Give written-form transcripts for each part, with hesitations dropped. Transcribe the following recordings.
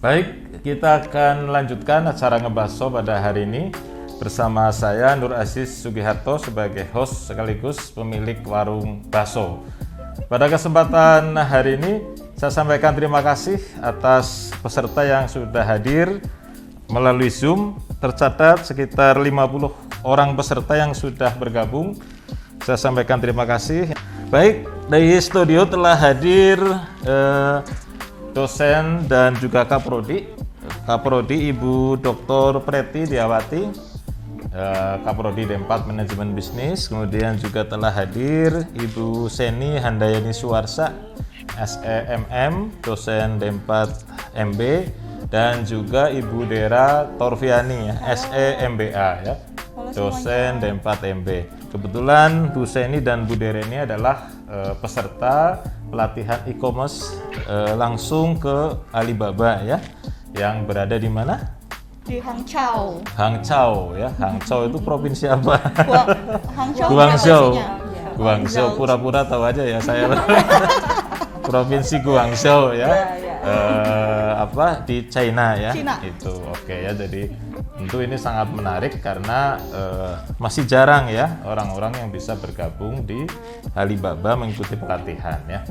Baik, kita akan lanjutkan acara Ngebaso pada hari ini bersama saya Nur Aziz Sugiharto sebagai host sekaligus pemilik warung baso. Pada kesempatan hari ini saya sampaikan terima kasih atas peserta yang sudah hadir melalui Zoom. Tercatat sekitar 50 orang peserta yang sudah bergabung. Saya sampaikan terima kasih. Baik, dari studio telah hadir dosen dan juga Kaprodi Ibu Dr. Preti Diawati, Kaprodi D4 Manajemen Bisnis. Kemudian juga telah hadir Ibu Seni Handayani Suwarsa, SEMM, dosen D4 MB, dan juga Ibu Dera Torviani, SEMBA, ya, dosen D4 MB. Kebetulan Bu Seni dan Bu Dera ini adalah peserta pelatihan e-commerce langsung ke Alibaba, ya, yang berada di mana? Di Hangzhou. Hangzhou, ya. Hangzhou itu provinsi apa? Guangzhou. Guangzhou. Pura-pura tahu aja ya saya. Provinsi Guangzhou, ya. Di China, ya. Itu oke, ya. Jadi tentu ini sangat menarik karena masih jarang ya orang-orang yang bisa bergabung di Alibaba mengikuti pelatihan, ya.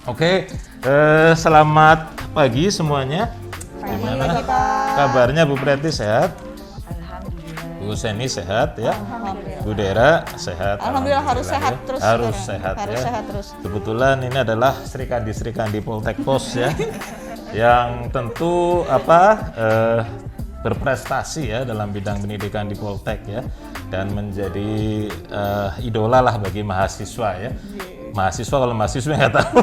Oke, selamat pagi semuanya. Gimana kabarnya Bu Preti, sehat? Alhamdulillah. Bu Seni sehat, ya? Bu Dera sehat? Alhamdulillah, harus sehat ya. terus. Harus sehat, harus ya. Sehat terus. Kebetulan ini adalah Srikandi Poltek Pos, ya. Yang tentu berprestasi ya dalam bidang pendidikan di Poltek, ya, dan menjadi idola lah bagi mahasiswa, ya. Mahasiswa, kalau mahasiswa nggak tahu.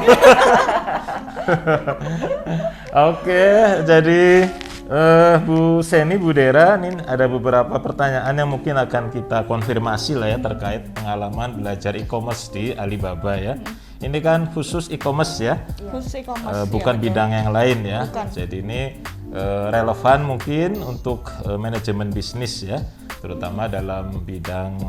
Oke, jadi Bu Seni, Bu Dera, ini ada beberapa pertanyaan yang mungkin akan kita konfirmasi lah ya terkait pengalaman belajar e-commerce di Alibaba, ya. Ini kan khusus e-commerce, ya. Khusus e-commerce, bukan ya, bidang yang lain, ya. Bukan. Jadi ini relevan mungkin untuk manajemen bisnis, ya, terutama dalam bidang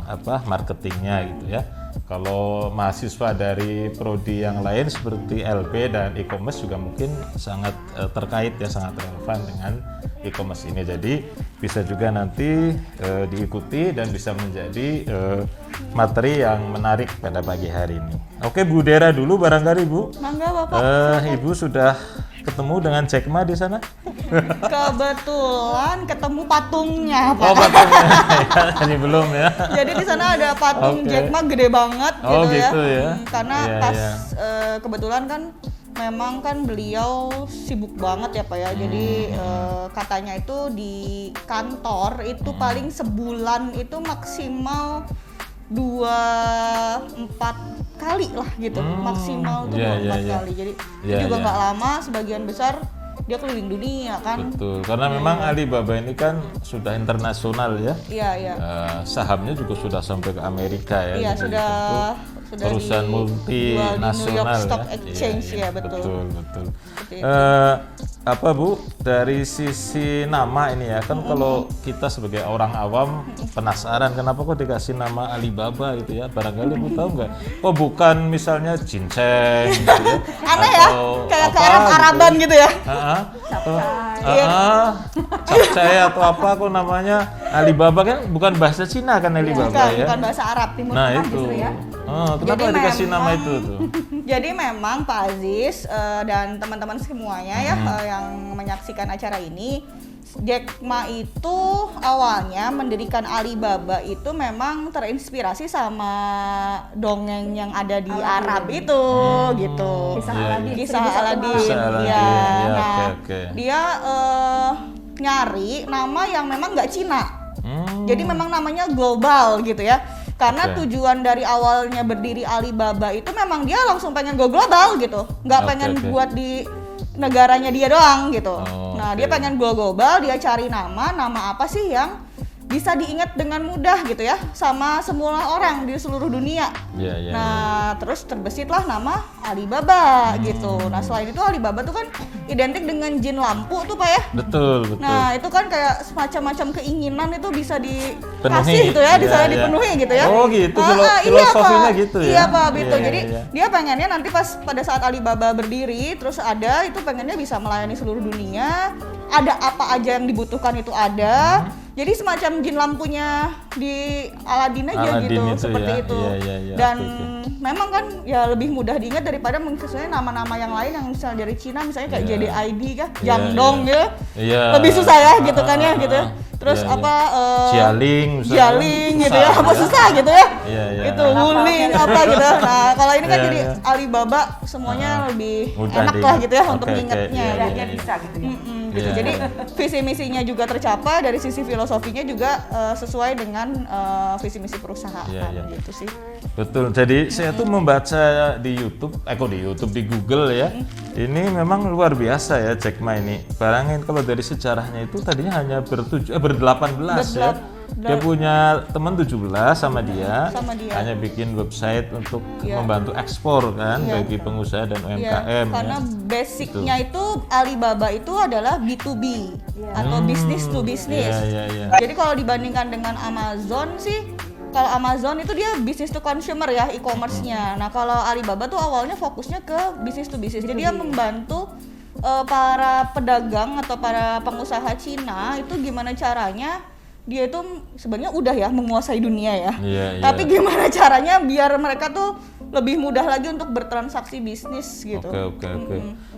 marketingnya gitu, ya. Kalau mahasiswa dari prodi yang lain seperti LB dan e-commerce juga mungkin sangat terkait, ya, sangat relevan dengan e-commerce ini. Jadi bisa juga nanti diikuti dan bisa menjadi materi yang menarik pada pagi hari ini. Oke, Bu Dera dulu barangkali, Bu. Mangga, Bapak. Ibu sudah ketemu dengan Jack Ma di sana? Kebetulan ketemu patungnya, Pak. Oh, patungnya. Ini belum, ya. Jadi di sana ada patung Jack Ma gede banget, oh, gitu, ya. Karena Iya, pas iya. Kebetulan kan memang kan beliau sibuk banget ya, Pak, ya. Jadi katanya itu di kantor itu paling sebulan itu maksimal 2-4 kali lah gitu, maksimal tuh 2-4 kali. Jadi itu juga nggak lama, sebagian besar dia keliling dunia kan. Betul, karena memang Alibaba ini kan sudah internasional, ya. Iya. Sahamnya juga sudah sampai ke Amerika, ya. Iya, Jadi sudah perusahaan multinasional, di New York Stock ya. Exchange, ya, betul. Bu, dari sisi nama ini, ya, kan kalau kita sebagai orang awam penasaran kenapa kok dikasih nama Alibaba gitu, ya. Barangkali Bu tahu nggak? Oh, bukan misalnya ginseng gitu, ya. Aneh, ya, kayak ke Arab-Araban gitu, ya. Capcay atau apa kok namanya Alibaba, kan bukan bahasa Cina kan Alibaba, ya. Bukan bahasa Arab, Timur Nah, Tengah itu. justru, ya. Kenapa Jadi dikasih nama memang- itu tuh? Jadi memang Pak Aziz dan teman-teman semuanya ya yang menyaksikan acara ini, Jack Ma itu awalnya mendirikan Alibaba itu memang terinspirasi sama dongeng yang ada di Arab itu, gitu. Kisah Aladin. Ya. Nah, oke. dia nyari nama yang memang nggak Cina. Jadi memang namanya global gitu, ya. Karena tujuan dari awalnya berdiri Alibaba itu memang dia langsung pengen go global gitu, nggak pengen buat di negaranya dia doang gitu. Dia pengen go global, dia cari nama apa sih yang bisa diingat dengan mudah gitu ya sama semua orang di seluruh dunia. Nah, terus terbesitlah nama Alibaba gitu. Nah, selain itu Alibaba tuh kan identik dengan jin lampu tuh Pak ya. Betul. Nah, itu kan kayak semacam keinginan itu bisa dikasih gitu ya, bisa dipenuhi gitu ya. Oh gitu, filosofinya gitu ya. Iya Pak, gitu. Jadi dia pengennya nanti pada saat Alibaba berdiri terus ada itu pengennya bisa melayani seluruh dunia. Ada apa aja yang dibutuhkan itu ada. Jadi semacam jin lampunya di Aladdin aja gitu, seperti itu. Dan memang kan ya lebih mudah diingat daripada misalnya nama-nama yang lain yang misalnya dari Cina misalnya kayak JDID kan, Jiangdong gitu. Lebih susah ya gitu kan ya gitu. Terus Jialing gitu ya, apa susah gitu ya. Itu Wuling apa gitu. Nah, kalau ini kan jadi Alibaba semuanya lebih enak lah gitu ya untuk mengingatnya. Dia bisa gitu ya. Gitu. Jadi visi misinya juga tercapai, dari sisi filosofinya juga sesuai dengan visi misi perusahaan gitu sih. Betul. Jadi saya tuh membaca di YouTube, di Google ya. Ini memang luar biasa ya Jack Ma ini. Barangin kalau dari sejarahnya itu tadinya hanya ber-18 ya. Dia punya teman 17 sama dia. Hanya bikin website untuk membantu ekspor kan bagi pengusaha dan UMKM. Karena basicnya itu Alibaba itu adalah B2B atau business to business. Jadi kalau dibandingkan dengan Amazon sih, kalau Amazon itu dia business to consumer ya, e-commerce-nya. Nah, kalau Alibaba tuh awalnya fokusnya ke business to business. Jadi dia membantu para pedagang atau para pengusaha Cina itu gimana caranya dia itu sebenarnya udah ya menguasai dunia ya. Tapi gimana caranya biar mereka tuh lebih mudah lagi untuk bertransaksi bisnis gitu. Oke.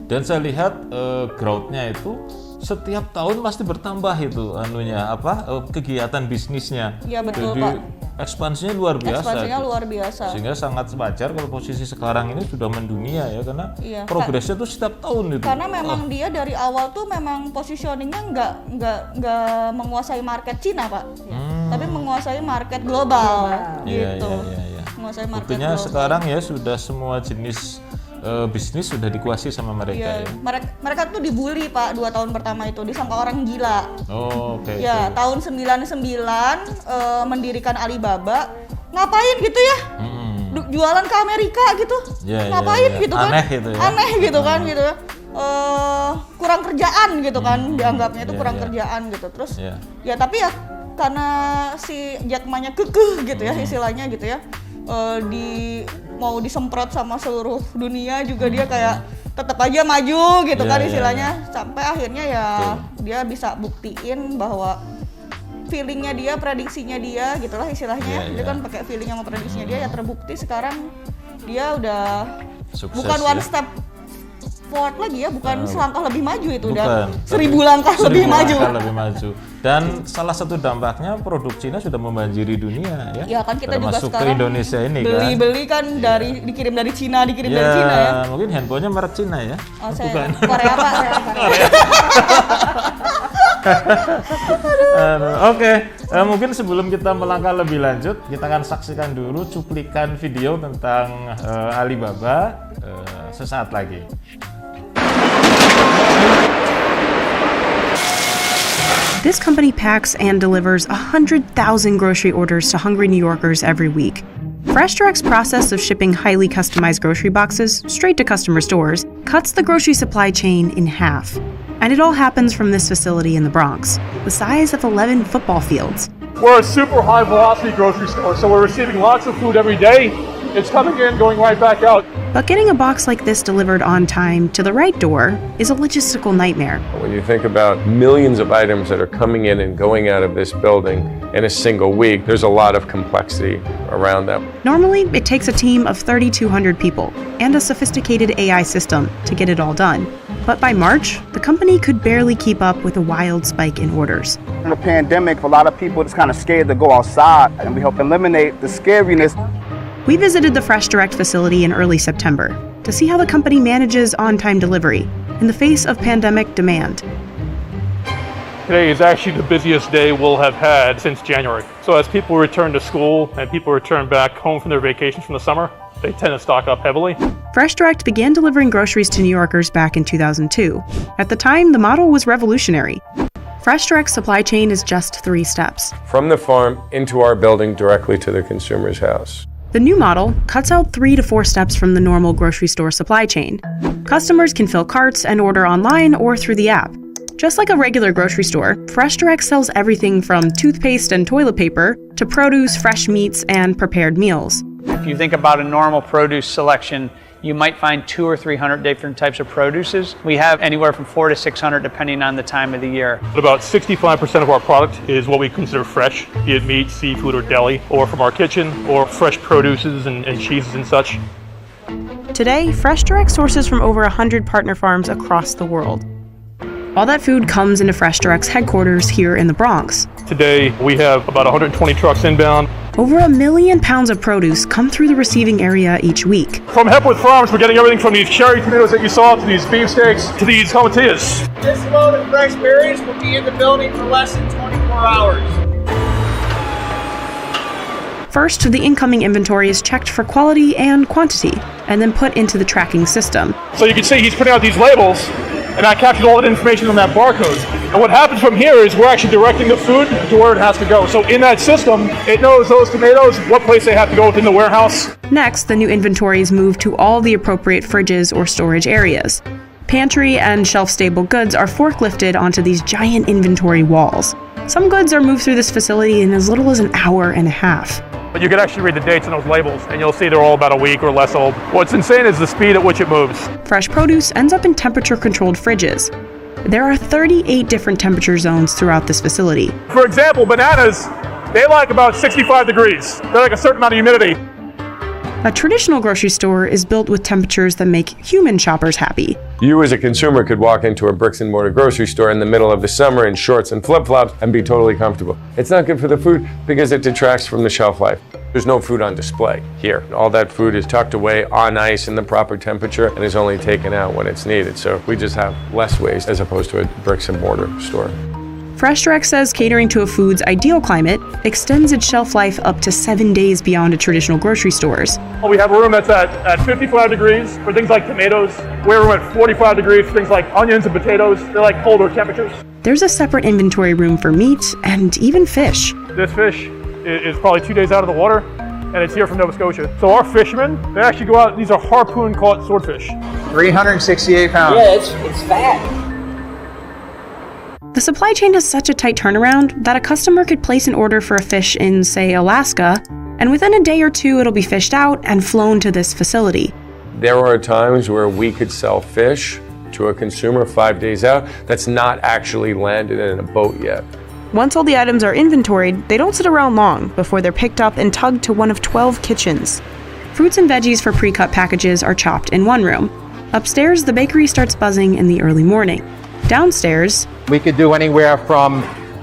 Dan saya lihat growth-nya itu setiap tahun pasti bertambah itu kegiatan bisnisnya. Iya betul Jadi, Pak. Ekspansinya luar biasa. Luar biasa. Sehingga sangat wajar kalau posisi sekarang ini sudah mendunia ya, karena progresnya tuh setiap tahun itu. Karena memang dia dari awal tuh memang positioningnya nggak menguasai market Cina Pak, tapi menguasai market global gitu. Menguasai market Buktinya global. sekarang ya sudah semua jenis bisnis sudah dikuasai sama mereka ya. Mereka tuh dibully Pak 2 tahun pertama itu, disangka orang gila. Tahun 99 mendirikan Alibaba, ngapain gitu ya? Jualan ke Amerika gitu. Ngapain gitu kan? Aneh gitu kan gitu. Kurang kerjaan gitu kan, dianggapnya itu kurang kerjaan gitu. Terus tapi ya karena si Jack Ma-nya kekeh gitu ya istilahnya gitu ya. Mau disemprot sama seluruh dunia juga dia kayak tetap aja maju gitu kan istilahnya. Sampai akhirnya ya dia bisa buktiin bahwa feelingnya dia, prediksinya dia gitulah istilahnya. Dia kan pakai feeling sama prediksinya dia, ya terbukti sekarang dia udah sukses, bukan one step forward lagi ya, bukan selangkah lebih maju itu, dan 1000 langkah lebih maju. Dan salah satu dampaknya produk Cina sudah membanjiri dunia ya. Ya kan kita juga termasuk sekarang ke Indonesia ini beli kan dikirim dari Cina, dari Cina ya. Mungkin handphonenya merek Cina ya. Bukan. Korea Pak. Oke, mungkin sebelum kita melangkah lebih lanjut, kita akan saksikan dulu cuplikan video tentang Alibaba sesaat lagi. This company packs and delivers 100,000 grocery orders to hungry New Yorkers every week. FreshDirect's process of shipping highly customized grocery boxes straight to customers' doors cuts the grocery supply chain in half. And it all happens from this facility in the Bronx, the size of 11 football fields. We're a super high velocity grocery store, so we're receiving lots of food every day. It's coming in, going right back out. But getting a box like this delivered on time to the right door is a logistical nightmare. When you think about millions of items that are coming in and going out of this building in a single week, there's a lot of complexity around that. Normally, it takes a team of 3,200 people and a sophisticated AI system to get it all done. But by March, the company could barely keep up with a wild spike in orders. In the pandemic, a lot of people just kind of scared to go outside, and we help eliminate the scariness. We visited the FreshDirect facility in early September to see how the company manages on-time delivery in the face of pandemic demand. Today is actually the busiest day we'll have had since January. So as people return to school and people return back home from their vacations from the summer, they tend to stock up heavily. FreshDirect began delivering groceries to New Yorkers back in 2002. At the time, the model was revolutionary. Fresh Direct's supply chain is just 3 steps. From the farm into our building directly to the consumer's house. The new model cuts out 3 to 4 steps from the normal grocery store supply chain. Customers can fill carts and order online or through the app. Just like a regular grocery store, Fresh Direct sells everything from toothpaste and toilet paper to produce, fresh meats, and prepared meals. If you think about a normal produce selection, you might find 200 or 300 different types of produces. We have anywhere from 400 to 600 depending on the time of the year. About 65% of our product is what we consider fresh, be it meat, seafood, or deli, or from our kitchen, or fresh produces and cheeses and such. Today, Fresh Direct sources from over 100 partner farms across the world. All that food comes into Fresh Direct's headquarters here in the Bronx. Today, we have about 120 trucks inbound. Over 1 million pounds of produce come through the receiving area each week. From Hepworth Farms, we're getting everything from these cherry tomatoes that you saw, to these beefsteaks, to these tomatillas. This load of fresh berries will be in the building for less than 24 hours. First, the incoming inventory is checked for quality and quantity, and then put into the tracking system. So you can see he's putting out these labels, and I captured all that information on that barcode. And what happens from here is we're actually directing the food to where it has to go. So in that system, it knows those tomatoes, what place they have to go within the warehouse. Next, the new inventory is moved to all the appropriate fridges or storage areas. Pantry and shelf-stable goods are forklifted onto these giant inventory walls. Some goods are moved through this facility in as little as an hour and a half. But you can actually read the dates on those labels, and you'll see they're all about a week or less old. What's insane is the speed at which it moves. Fresh produce ends up in temperature-controlled fridges. There are 38 different temperature zones throughout this facility. For example, bananas, they like about 65 degrees. They like a certain amount of humidity. A traditional grocery store is built with temperatures that make human shoppers happy. You as a consumer could walk into a bricks and mortar grocery store in the middle of the summer in shorts and flip-flops and be totally comfortable. It's not good for the food because it detracts from the shelf life. There's no food on display here. All that food is tucked away on ice in the proper temperature and is only taken out when it's needed. So we just have less waste as opposed to a bricks and mortar store. Fresh Direct says catering to a food's ideal climate extends its shelf life up to 7 days beyond a traditional grocery stores. We have a room that's at 55 degrees for things like tomatoes. We have a room at 45 degrees for things like onions and potatoes. They're like colder temperatures. There's a separate inventory room for meat and even fish. This fish is probably 2 days out of the water, and it's here from Nova Scotia. So our fishermen, they actually go out, these are harpoon-caught swordfish. 368 pounds. Yeah, it's fat. The supply chain has such a tight turnaround that a customer could place an order for a fish in, say, Alaska, and within a day or two it'll be fished out and flown to this facility. There are times where we could sell fish to a consumer 5 days out that's not actually landed in a boat yet. Once all the items are inventoried, they don't sit around long before they're picked up and tugged to one of 12 kitchens. Fruits and veggies for pre-cut packages are chopped in one room. Upstairs, the bakery starts buzzing in the early morning. Downstairs, We could do anywhere from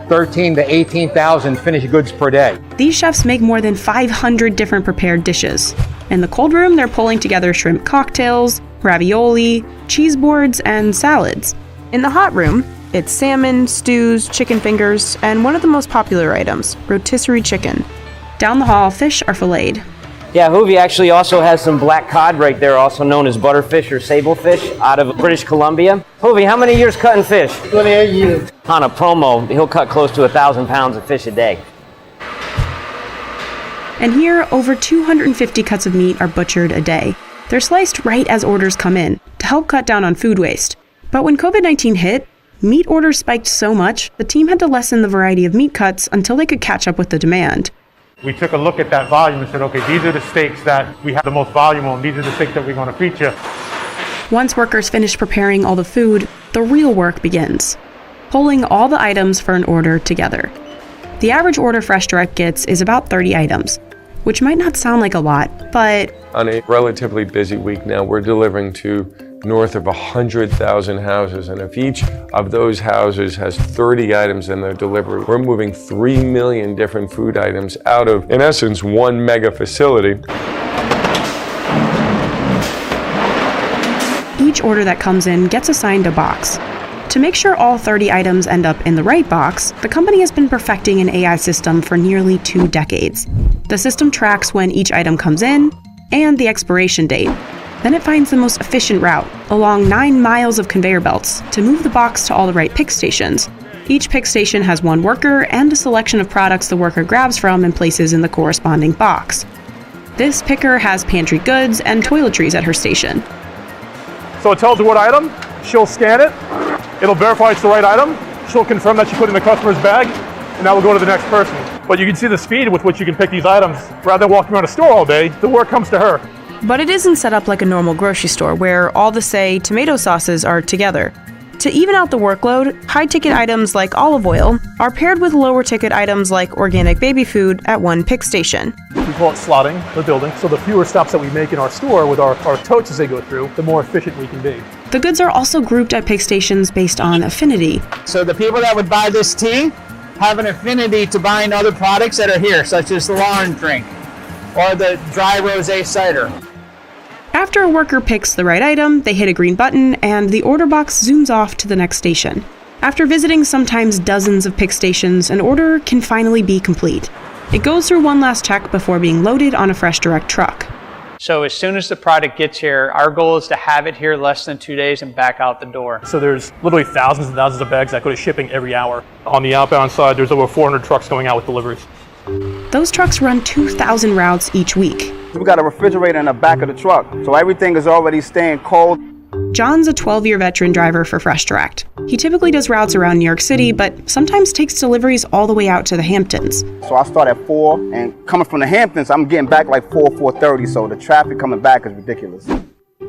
13 to 18,000 finished goods per day. these chefs make more than 500 different prepared dishes. In the cold room, they're pulling together shrimp cocktails, ravioli, cheese boards, and salads. In the hot room, it's salmon, stews, chicken fingers, and one of the most popular items, rotisserie chicken. Down the hall, fish are filleted. Yeah, Hoovie actually also has some black cod right there, also known as butterfish or sablefish, out of British Columbia. Hoovie, how many years cutting fish? 28 years. On a promo, he'll cut close to 1,000 pounds of fish a day. And here, over 250 cuts of meat are butchered a day. They're sliced right as orders come in to help cut down on food waste. But when COVID-19 hit, meat orders spiked so much, the team had to lessen the variety of meat cuts until they could catch up with the demand. We took a look at that volume and said, okay, these are the steaks that we have the most volume on. These are the steaks that we're going to feature. Once workers finish preparing all the food, the real work begins. Pulling all the items for an order together. The average order Fresh Direct gets is about 30 items, which might not sound like a lot, but On a relatively busy week now, we're delivering to north of 100,000 houses, and if each of those houses has 30 items in their delivery, we're moving 3 million different food items out of, in essence, one mega facility. each order that comes in gets assigned a box. To make sure all 30 items end up in the right box, the company has been perfecting an AI system for nearly 2 decades. The system tracks when each item comes in and the expiration date. Then it finds the most efficient route along 9 miles of conveyor belts to move the box to all the right pick stations. Each pick station has one worker and a selection of products the worker grabs from and places in the corresponding box. This picker has pantry goods and toiletries at her station. So it tells her what item, she'll scan it, it'll verify it's the right item, she'll confirm that she put it in the customer's bag, and that will go to the next person. But you can see the speed with which you can pick these items. Rather than walking around a store all day, the work comes to her. But it isn't set up like a normal grocery store where all the, say, tomato sauces are together. To even out the workload, high-ticket items like olive oil are paired with lower-ticket items like organic baby food at one pick station. We call it slotting the building, so the fewer stops that we make in our store with our totes as they go through, the more efficient we can be. The goods are also grouped at pick stations based on affinity. So the people that would buy this tea have an affinity to buying other products that are here, such as the Lauren drink or the dry rosé cider. After a worker picks the right item, they hit a green button and the order box zooms off to the next station. After visiting sometimes dozens of pick stations, an order can finally be complete. It goes through one last check before being loaded on a Fresh Direct truck. So as soon as the product gets here, our goal is to have it here less than 2 days and back out the door. So there's literally thousands and thousands of bags that go to shipping every hour. On the outbound side, there's over 400 trucks going out with deliveries. Those trucks run 2,000 routes each week. We got a refrigerator in the back of the truck, so everything is already staying cold. John's a 12-year veteran driver for Fresh Direct. He typically does routes around New York City, but sometimes takes deliveries all the way out to the Hamptons. So I start at 4, and coming from the Hamptons, I'm getting back like 4:30, so the traffic coming back is ridiculous.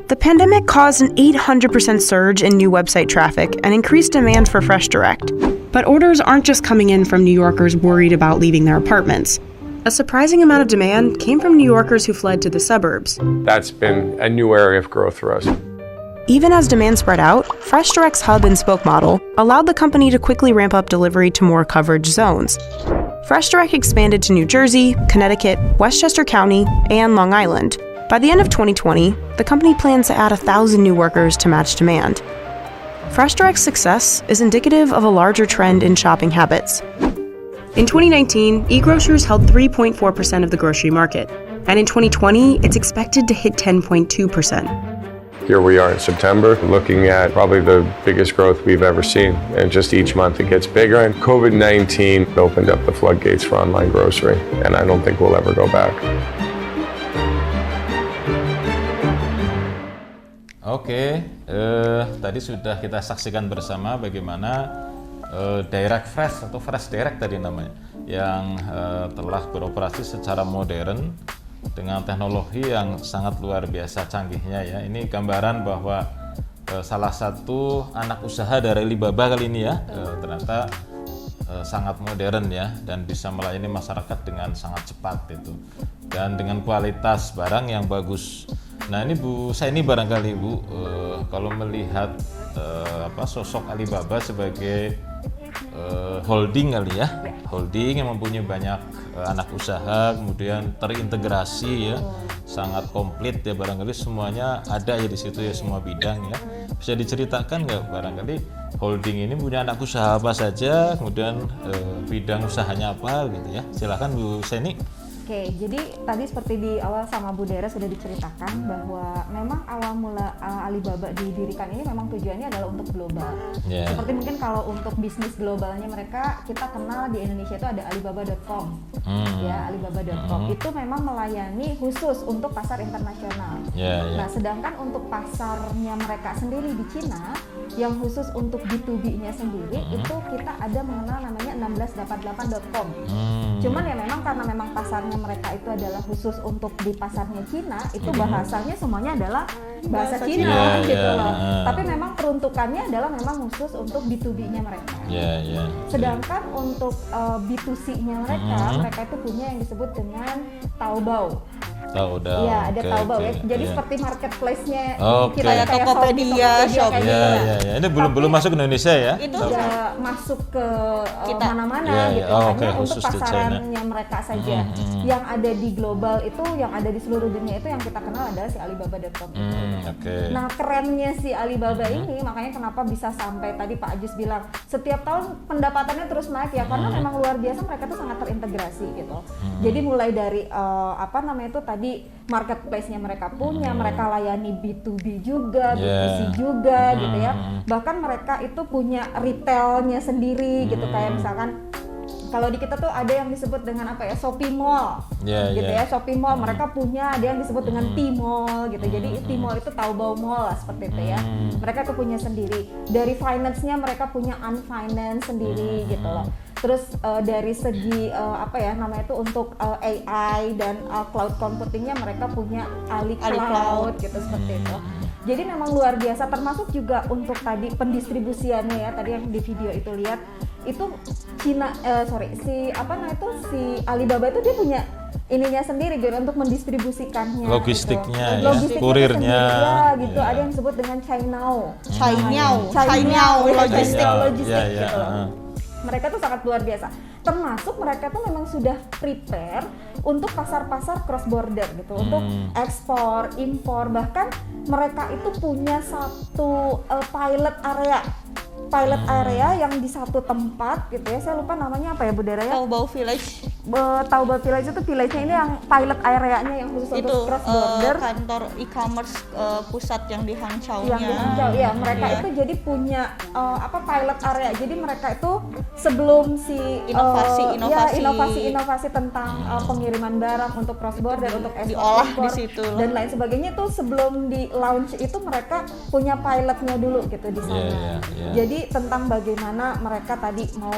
The pandemic caused an 800% surge in new website traffic and increased demand for Fresh Direct. But orders aren't just coming in from New Yorkers worried about leaving their apartments. A surprising amount of demand came from New Yorkers who fled to the suburbs. That's been a new area of growth for us. Even as demand spread out, Fresh Direct's hub and spoke model allowed the company to quickly ramp up delivery to more coverage zones. Fresh Direct expanded to New Jersey, Connecticut, Westchester County, and Long Island. By the end of 2020, the company plans to add 1,000 new workers to match demand. Fresh Direct's success is indicative of a larger trend in shopping habits. In 2019, e-grocers held 3.4% of the grocery market, and in 2020, it's expected to hit 10.2%. Here we are in September, looking at probably the biggest growth we've ever seen. And just each month it gets bigger. And COVID-19 opened up the floodgates for online grocery. And I don't think we'll ever go back. Oke, tadi sudah kita saksikan bersama bagaimana Direct Fresh atau Fresh Direct tadi namanya, yang telah beroperasi secara modern dengan teknologi yang sangat luar biasa canggihnya ya. Ini gambaran bahwa salah satu anak usaha dari Alibaba kali ini ya, ternyata sangat modern ya, dan bisa melayani masyarakat dengan sangat cepat itu, dan dengan kualitas barang yang bagus. Nah ini Bu Saini barangkali Bu, kalau melihat sosok Alibaba sebagai holding kali ya, holding yang mempunyai banyak anak usaha, kemudian terintegrasi ya, sangat komplit ya, barangkali semuanya ada ya di situ ya, semua bidang ya. Bisa diceritakan nggak barangkali holding ini punya anak usaha apa saja, kemudian bidang usahanya apa gitu ya. Silakan Bu Saini. Oke, jadi tadi seperti di awal sama Bu Dera sudah diceritakan bahwa memang awal mula Alibaba didirikan ini memang tujuannya adalah untuk global. Yeah. Seperti mungkin kalau untuk bisnis globalnya mereka, kita kenal di Indonesia itu ada Alibaba.com, ya Alibaba.com itu memang melayani khusus untuk pasar internasional. Nah, sedangkan untuk pasarnya mereka sendiri di Cina, yang khusus untuk B2B-nya sendiri itu kita ada mengenal namanya 1688.com. Cuman ya memang karena memang pasarnya mereka itu adalah khusus untuk di pasarnya Cina, itu bahasanya semuanya adalah bahasa Cina gitu loh. Tapi memang peruntukannya adalah memang khusus untuk B2B-nya mereka. Sedangkan untuk B2C-nya mereka itu punya yang disebut dengan Taobao. Iya, ada Taobao ya. Jadi seperti marketplace-nya kita kayak Tokopedia, Shopee. Ini belum masuk ke Indonesia ya? Itu udah masuk ke mana-mana gitu. Hanya untuk pasarannya mereka saja. Yang ada di global itu, yang ada di seluruh dunia itu yang kita kenal adalah si Alibaba.com. Nah, kerennya si Alibaba ini, makanya kenapa bisa sampai tadi Pak Ajus bilang setiap tahun pendapatannya terus naik ya, karena memang luar biasa mereka tuh sangat terintegrasi gitu. Jadi mulai dari tadi tadi marketplace-nya mereka punya, mereka layani B2B juga, B2C juga gitu ya. Bahkan mereka itu punya retailnya sendiri gitu, kayak misalkan kalau di kita tuh ada yang disebut dengan apa ya, Shopee Mall, gitu ya, Shopee Mall. Mereka punya ada yang disebut dengan Tmall gitu. Jadi Tmall itu Taobao Mall lah seperti itu ya. Mereka tuh punya sendiri. Dari finance-nya mereka punya unfinance sendiri gitu loh. Terus dari segi apa ya namanya itu untuk AI dan cloud computingnya mereka punya Ali Cloud gitu seperti itu. Jadi memang luar biasa, termasuk juga untuk tadi pendistribusiannya ya, tadi yang di video itu lihat itu si Alibaba itu dia punya ininya sendiri gitu untuk mendistribusikannya, logistiknya, gitu. kurirnya gitu. Ada yang disebut dengan Cainiao logistik gitu loh. Mereka tuh sangat luar biasa. Termasuk mereka tuh memang sudah prepare untuk pasar-pasar cross border gitu, untuk ekspor, impor. Bahkan mereka itu punya satu pilot area yang di satu tempat gitu ya. Saya lupa namanya apa ya Bu Dera ya? Taobao Village. Taobao Village itu village-nya ini yang pilot area-nya yang khusus itu, untuk cross border. Kantor e-commerce pusat yang di Hangzhou-nya. Yang di Hangzhou ya, mereka itu jadi punya pilot area. Jadi mereka itu sebelum si inovasi tentang pengiriman barang untuk cross border, untuk ekspor, diolah di situ dan lain sebagainya itu sebelum di launch itu mereka punya pilotnya dulu gitu di sana. Jadi tentang bagaimana mereka tadi mau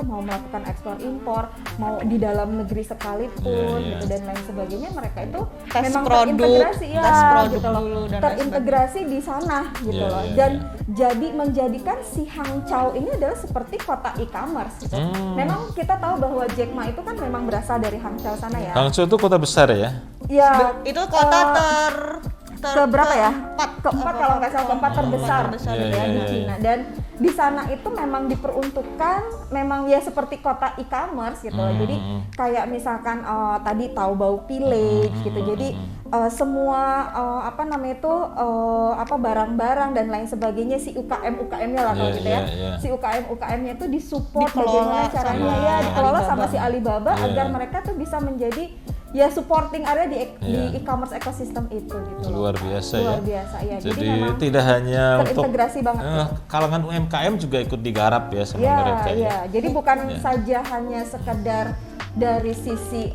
mau melakukan ekspor impor, mau di dalam negeri sekalipun gitu dan lain sebagainya, mereka itu memang terintegrasi gitu loh, terintegrasi di sana gitu loh. Dan jadi menjadikan si Hangzhou ini adalah seperti kota e-commerce gitu. Memang kita tahu bahwa Jack Ma itu kan memang berasal dari Hangzhou sana ya. Hangzhou itu kota besar ya? Ya, itu kota keberapa ya? Keempat kalau nggak salah, keempat terbesar gitu ya di Cina. Dan di sana itu memang diperuntukkan memang ya seperti kota e-commerce gitu. Jadi kayak misalkan tadi Taobao Village gitu. Jadi semua barang-barang dan lain sebagainya, si UKM-nya lah kalau gitu ya. Si UKM-nya itu disupport bagaimana caranya ya dikelola sama si Alibaba agar mereka tuh bisa menjadi ya supporting area di e-commerce ekosistem itu gitu. Luar biasa ya. Jadi memang tidak hanya terintegrasi untuk banget. Kalangan UMKM juga ikut digarap ya sama mereka ya. Jadi bukan saja hanya sekedar dari sisi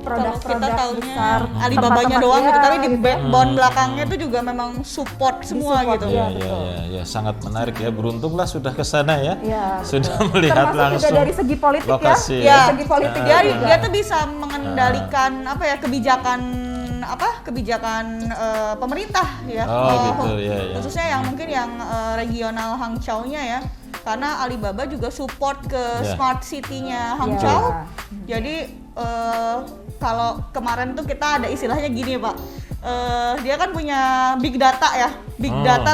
produk-produk besar Alibabanya doang gitu, tapi di backbone belakangnya itu juga memang support semua gitu. Ya, sangat menarik ya. Beruntunglah sudah ke sana ya. Sudah melihat termasuk langsung juga dari segi politik lokasi, segi politik dia tuh bisa mengendalikan kebijakan pemerintah ya. Khususnya yang mungkin yang regional Hangzhou-nya ya. Karena Alibaba juga support ke smart city-nya Hangzhou. Jadi kalau kemarin tuh kita ada istilahnya gini Pak, dia kan punya big data ya,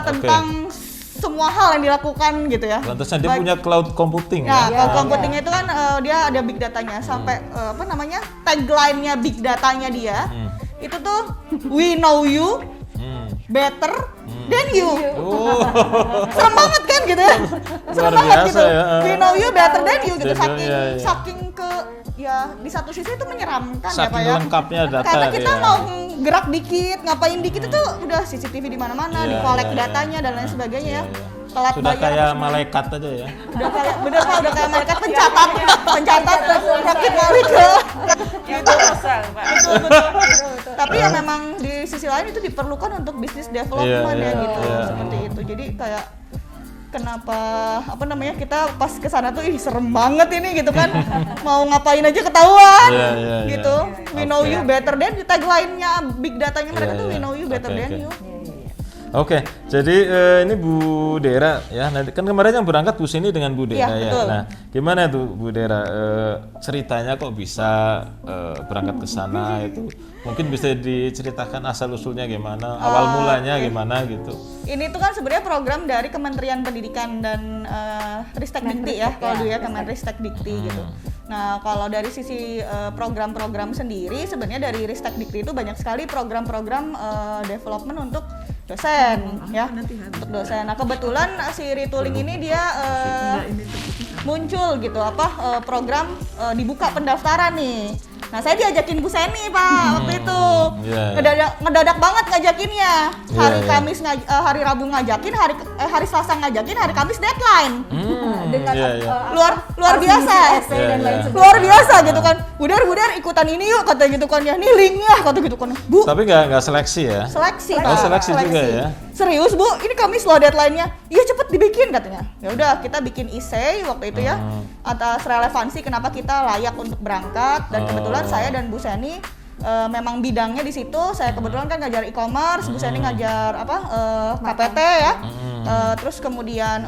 tentang semua hal yang dilakukan gitu ya. Lantasnya dia punya cloud computing cloud computingnya itu kan dia ada big datanya sampai tagline-nya big datanya dia itu tuh we know you better than you. Serem banget kan gitu ya. Serem banget gitu. We know you better than you gitu. Saking ke ya di satu sisi itu menyeramkan ya Pak ya. Lengkapnya data. Karena kita mau gerak dikit, ngapain dikit itu udah CCTV di mana-mana, di-collect datanya dan lain sebagainya ya. Telat sudah bayar kayak malaikat aja ya. Udah kayak udah kayak malaikat pencatat rakit molekul. Gitu. Betul. Tapi ya memang di sisi lain itu diperlukan untuk bisnis development gitu. Seperti itu. Jadi kayak kenapa kita pas ke sana tuh serem banget ini gitu kan. Mau ngapain aja ketahuan. Gitu. We know you better than you, tagline-nya big datanya mereka tuh we know you better than you. Oke, jadi ini Bu Dera ya. Nanti kan kemarin yang berangkat Bu Sini dengan Bu Dera ya. Betul. Nah, gimana tuh Bu Dera ceritanya kok bisa berangkat ke sana itu? Mungkin bisa diceritakan asal usulnya gimana, awal mulanya gimana gitu. Ini tuh kan sebenarnya program dari Kementerian Pendidikan dan Ristekdikti ya, kalau dulu ya Kemenristekdikti gitu. Nah, kalau dari sisi program-program sendiri sebenarnya dari Ristekdikti itu banyak sekali program-program development untuk dosen ya, untuk dosen. Nah, kebetulan si Retooling ini dia muncul gitu program dibuka pendaftaran nih Nah saya diajakin Bu Seni Pak waktu itu, Yeah. ngedadak banget ngajakinnya. Hari Yeah. Kamis hari Rabu ngajakin, hari Selasa ngajakin, hari Kamis deadline. Dengan Luar biasa, dan lain sebagainya. luar biasa gitu kan. Budar ikutan ini yuk kata gitu kan ya. Nih linknya kata gitu kan. Bu. Tapi nggak seleksi ya? Seleksi Oh, seleksi juga ya? Serius Bu, ini Kamis loh deadline-nya. Iya cepet dibikin katanya. Ya udah kita bikin essay waktu itu ya atas relevansi kenapa kita layak untuk berangkat dan kebetulan saya dan Bu Seni memang bidangnya di situ. Saya kebetulan kan ngajar e-commerce, Bu Seni ngajar KPT ya. Terus kemudian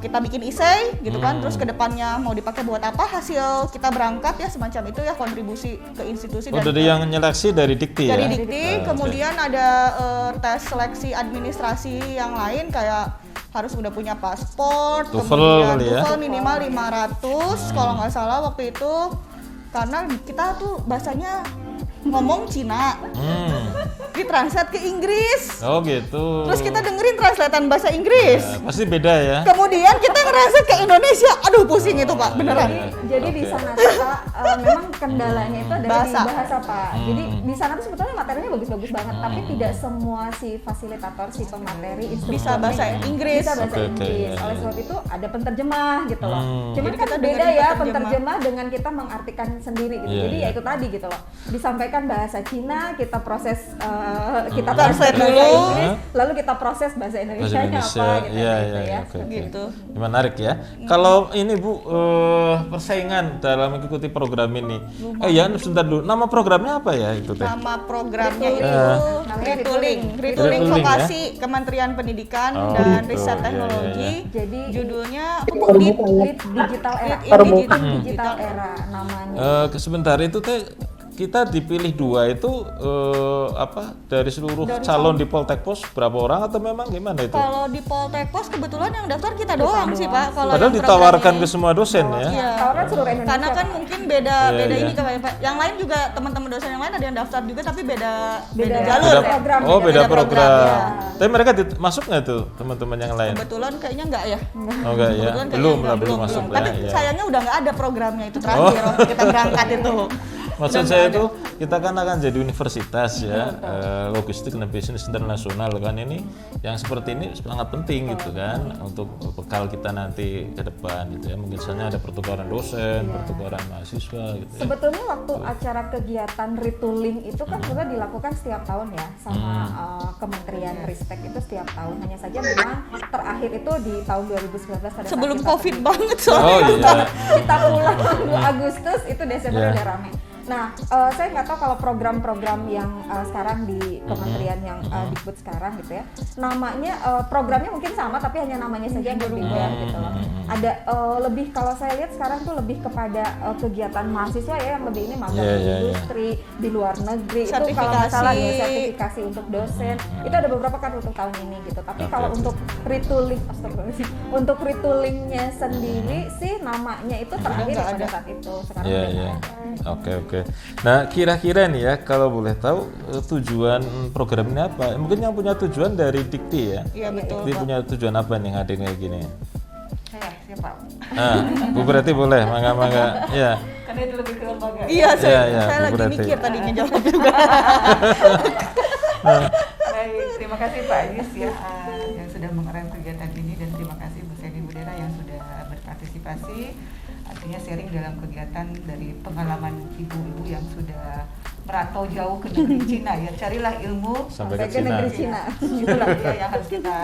kita bikin essay gitu kan. Terus kedepannya mau dipakai buat apa hasil kita berangkat ya semacam itu ya, kontribusi ke institusi. Oh, dari yang nyeleksi dari Dikti ya? Dari Dikti, kemudian ada tes seleksi administrasi yang lain kayak harus udah punya paspor, kemudian TOEFL minimal 500 kalau nggak salah waktu itu, karena kita tuh bahasanya ngomong Cina, ditranslate ke Inggris. Oh gitu. Terus kita dengerin translatean bahasa Inggris. Ya, pasti beda ya. Kemudian kita ngerasa ke Indonesia, aduh pusing itu Pak, beneran. Jadi di sana tuh Pak, memang kendalanya itu adalah Bahasa. di bahasa Pak. Jadi di sana tuh sebetulnya materinya bagus-bagus banget, tapi tidak semua si fasilitator, si pemateri Bisa bahasa Inggris. Bisa bahasa Inggris. Oleh sebab itu ada penterjemah gitu loh. Cuman Jadi kan kita beda dengerin ya penterjemah. penterjemah dengan kita mengartikan sendiri gitu. Jadi ya itu tadi gitu loh. Disampaikan bahasa Cina, kita proses kita translate bahasa dulu. Inggris, lalu kita proses bahasa Indonesianya apa gitu Iya, gitu iya, ya. oke. Gitu. Menarik ya. Kalau ini Bu, persaingan dalam mengikuti program ini. Ya, sebentar dulu. Nama programnya apa ya itu Teh? Nama programnya itu Retooling Vokasi Kementerian Pendidikan dan gitu. Riset Teknologi. Jadi judulnya digital era. Digital era namanya. Sebentar itu Teh, kita dipilih 2 itu dari seluruh calon di Poltekpos berapa orang atau memang gimana itu? Kalau di Poltekpos kebetulan yang daftar kita doang sih Pak. Kalau Padahal yang ditawarkan program ke semua dosen ya? Iya. Tawaran seluruh Indonesia. Karena kan mungkin beda Iya. ini Pak. Yang lain juga teman-teman dosen yang lain ada yang daftar juga tapi beda jalur. program. Oh, beda program. ya. Tapi mereka masuk nggak tuh teman-teman yang lain? Kebetulan kayaknya enggak ya. Oh enggak ya? Kebetulan kayaknya Belum masuk Tapi ya. sayangnya udah nggak ada programnya itu terakhir waktu kita berangkat itu. Maksud saya itu kita kan akan jadi universitas ya, logistik dan bisnis internasional kan, ini yang seperti ini sangat penting gitu kan untuk bekal kita nanti ke depan gitu ya. Mungkin misalnya ada pertukaran dosen, pertukaran mahasiswa gitu ya. Sebetulnya waktu acara kegiatan retooling itu kan juga dilakukan setiap tahun ya sama Kementerian Ristek itu setiap tahun. Hanya saja memang terakhir itu di tahun 2019 pada saat Sebelum kita Covid pergi. banget Oh soalnya. iya. Kita pulang 2 Agustus itu Desember Yeah. udah rame. Nah, saya nggak tahu kalau program-program yang sekarang di kementerian yang Dikbud sekarang gitu ya, namanya programnya mungkin sama tapi hanya namanya saja yang berbeda gitu loh. Ada lebih, kalau saya lihat sekarang tuh lebih kepada kegiatan mahasiswa ya, yang lebih ini magang di industri di luar negeri itu kalau nggak salah nih sertifikasi untuk dosen itu ada beberapa kan untuk tahun ini gitu. Tapi kalau untuk retooling, untuk retoolingnya sendiri sih namanya itu terakhir pada saat itu sekarang udah nggak ada. Oke. Nah, kira-kira nih ya, kalau boleh tahu tujuan program ini apa? Mungkin yang punya tujuan dari Dikti ya? Iya betul. Dikti punya tujuan apa nih ngadain kayak gini? Saya siapa? Nah, Bu berarti boleh, mangga. Ya. Karena itu lebih ke lembaga. Iya, saya Bu lagi Berarti. mikir tadi ngejawab juga. Baik, terima kasih Pak Ajis ya yang sudah mengerem kegiatan ini, dan terima kasih Bu Seni Budera yang sudah berpartisipasi. Artinya sharing dalam kegiatan dari pengalaman ibu-ibu yang sudah merantau jauh ke negeri Cina ya. Carilah ilmu Sampai ke negeri Cina. Cina. Itulah ya yang harus kita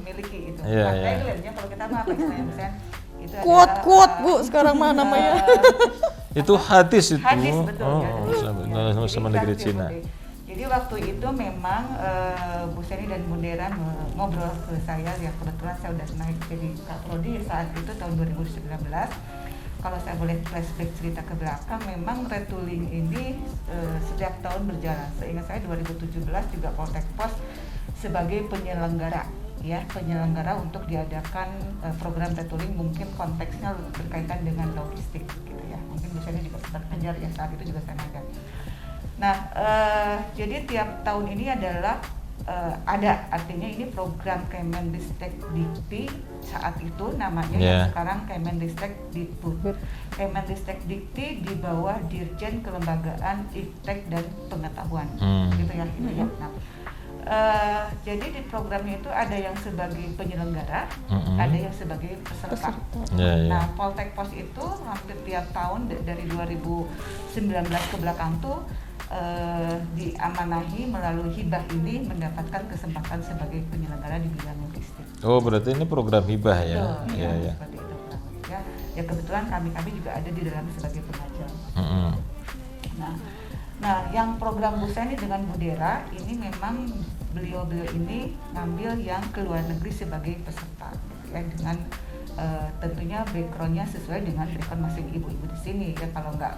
miliki itu. Iya, Nah, iya. tagline-nya kalau kita mah apa istilahnya Bu Sen? Itu Quote Bu sekarang mah namanya. Itu hadis itu. Hadis, betul, Oh, ya. sama negeri Cina. Jadi waktu itu memang Bu Seni dan Bu Dera ngobrol ke saya ya, kebetulan saya udah naik jadi Kaprodi saat itu tahun 2019. Kalau saya boleh flashback cerita ke belakang, memang retooling ini setiap tahun berjalan. Seingat saya 2017 juga Poltekpos sebagai penyelenggara untuk diadakan program retooling, mungkin konteksnya berkaitan dengan logistik gitu ya. Mungkin Bu Seni juga sempat kejar ya, saat itu juga saya magang. Nah, jadi tiap tahun ini adalah ada, artinya ini program Kemendikbud saat itu namanya, yang sekarang Kemendikbud. Kemendikbud di bawah Dirjen Kelembagaan Iptek dan Pengetahuan, gitu ya. Nah, jadi di programnya itu ada yang sebagai penyelenggara, ada yang sebagai peserta. Nah, Poltek Pos itu hampir tiap tahun dari 2019 ke belakang tuh diamanahi melalui hibah ini mendapatkan kesempatan sebagai penyelenggara di bidang logistik. Oh, berarti ini program hibah ya? Iya. Seperti itu ya, kebetulan kami juga ada di dalam sebagai pengajar. Nah, yang program Bu Seni dengan Bu Dera ini memang beliau ini ngambil yang ke luar negeri sebagai peserta, gitu ya, dengan tentunya backgroundnya sesuai dengan background masing ibu-ibu di sini ya. Kalau nggak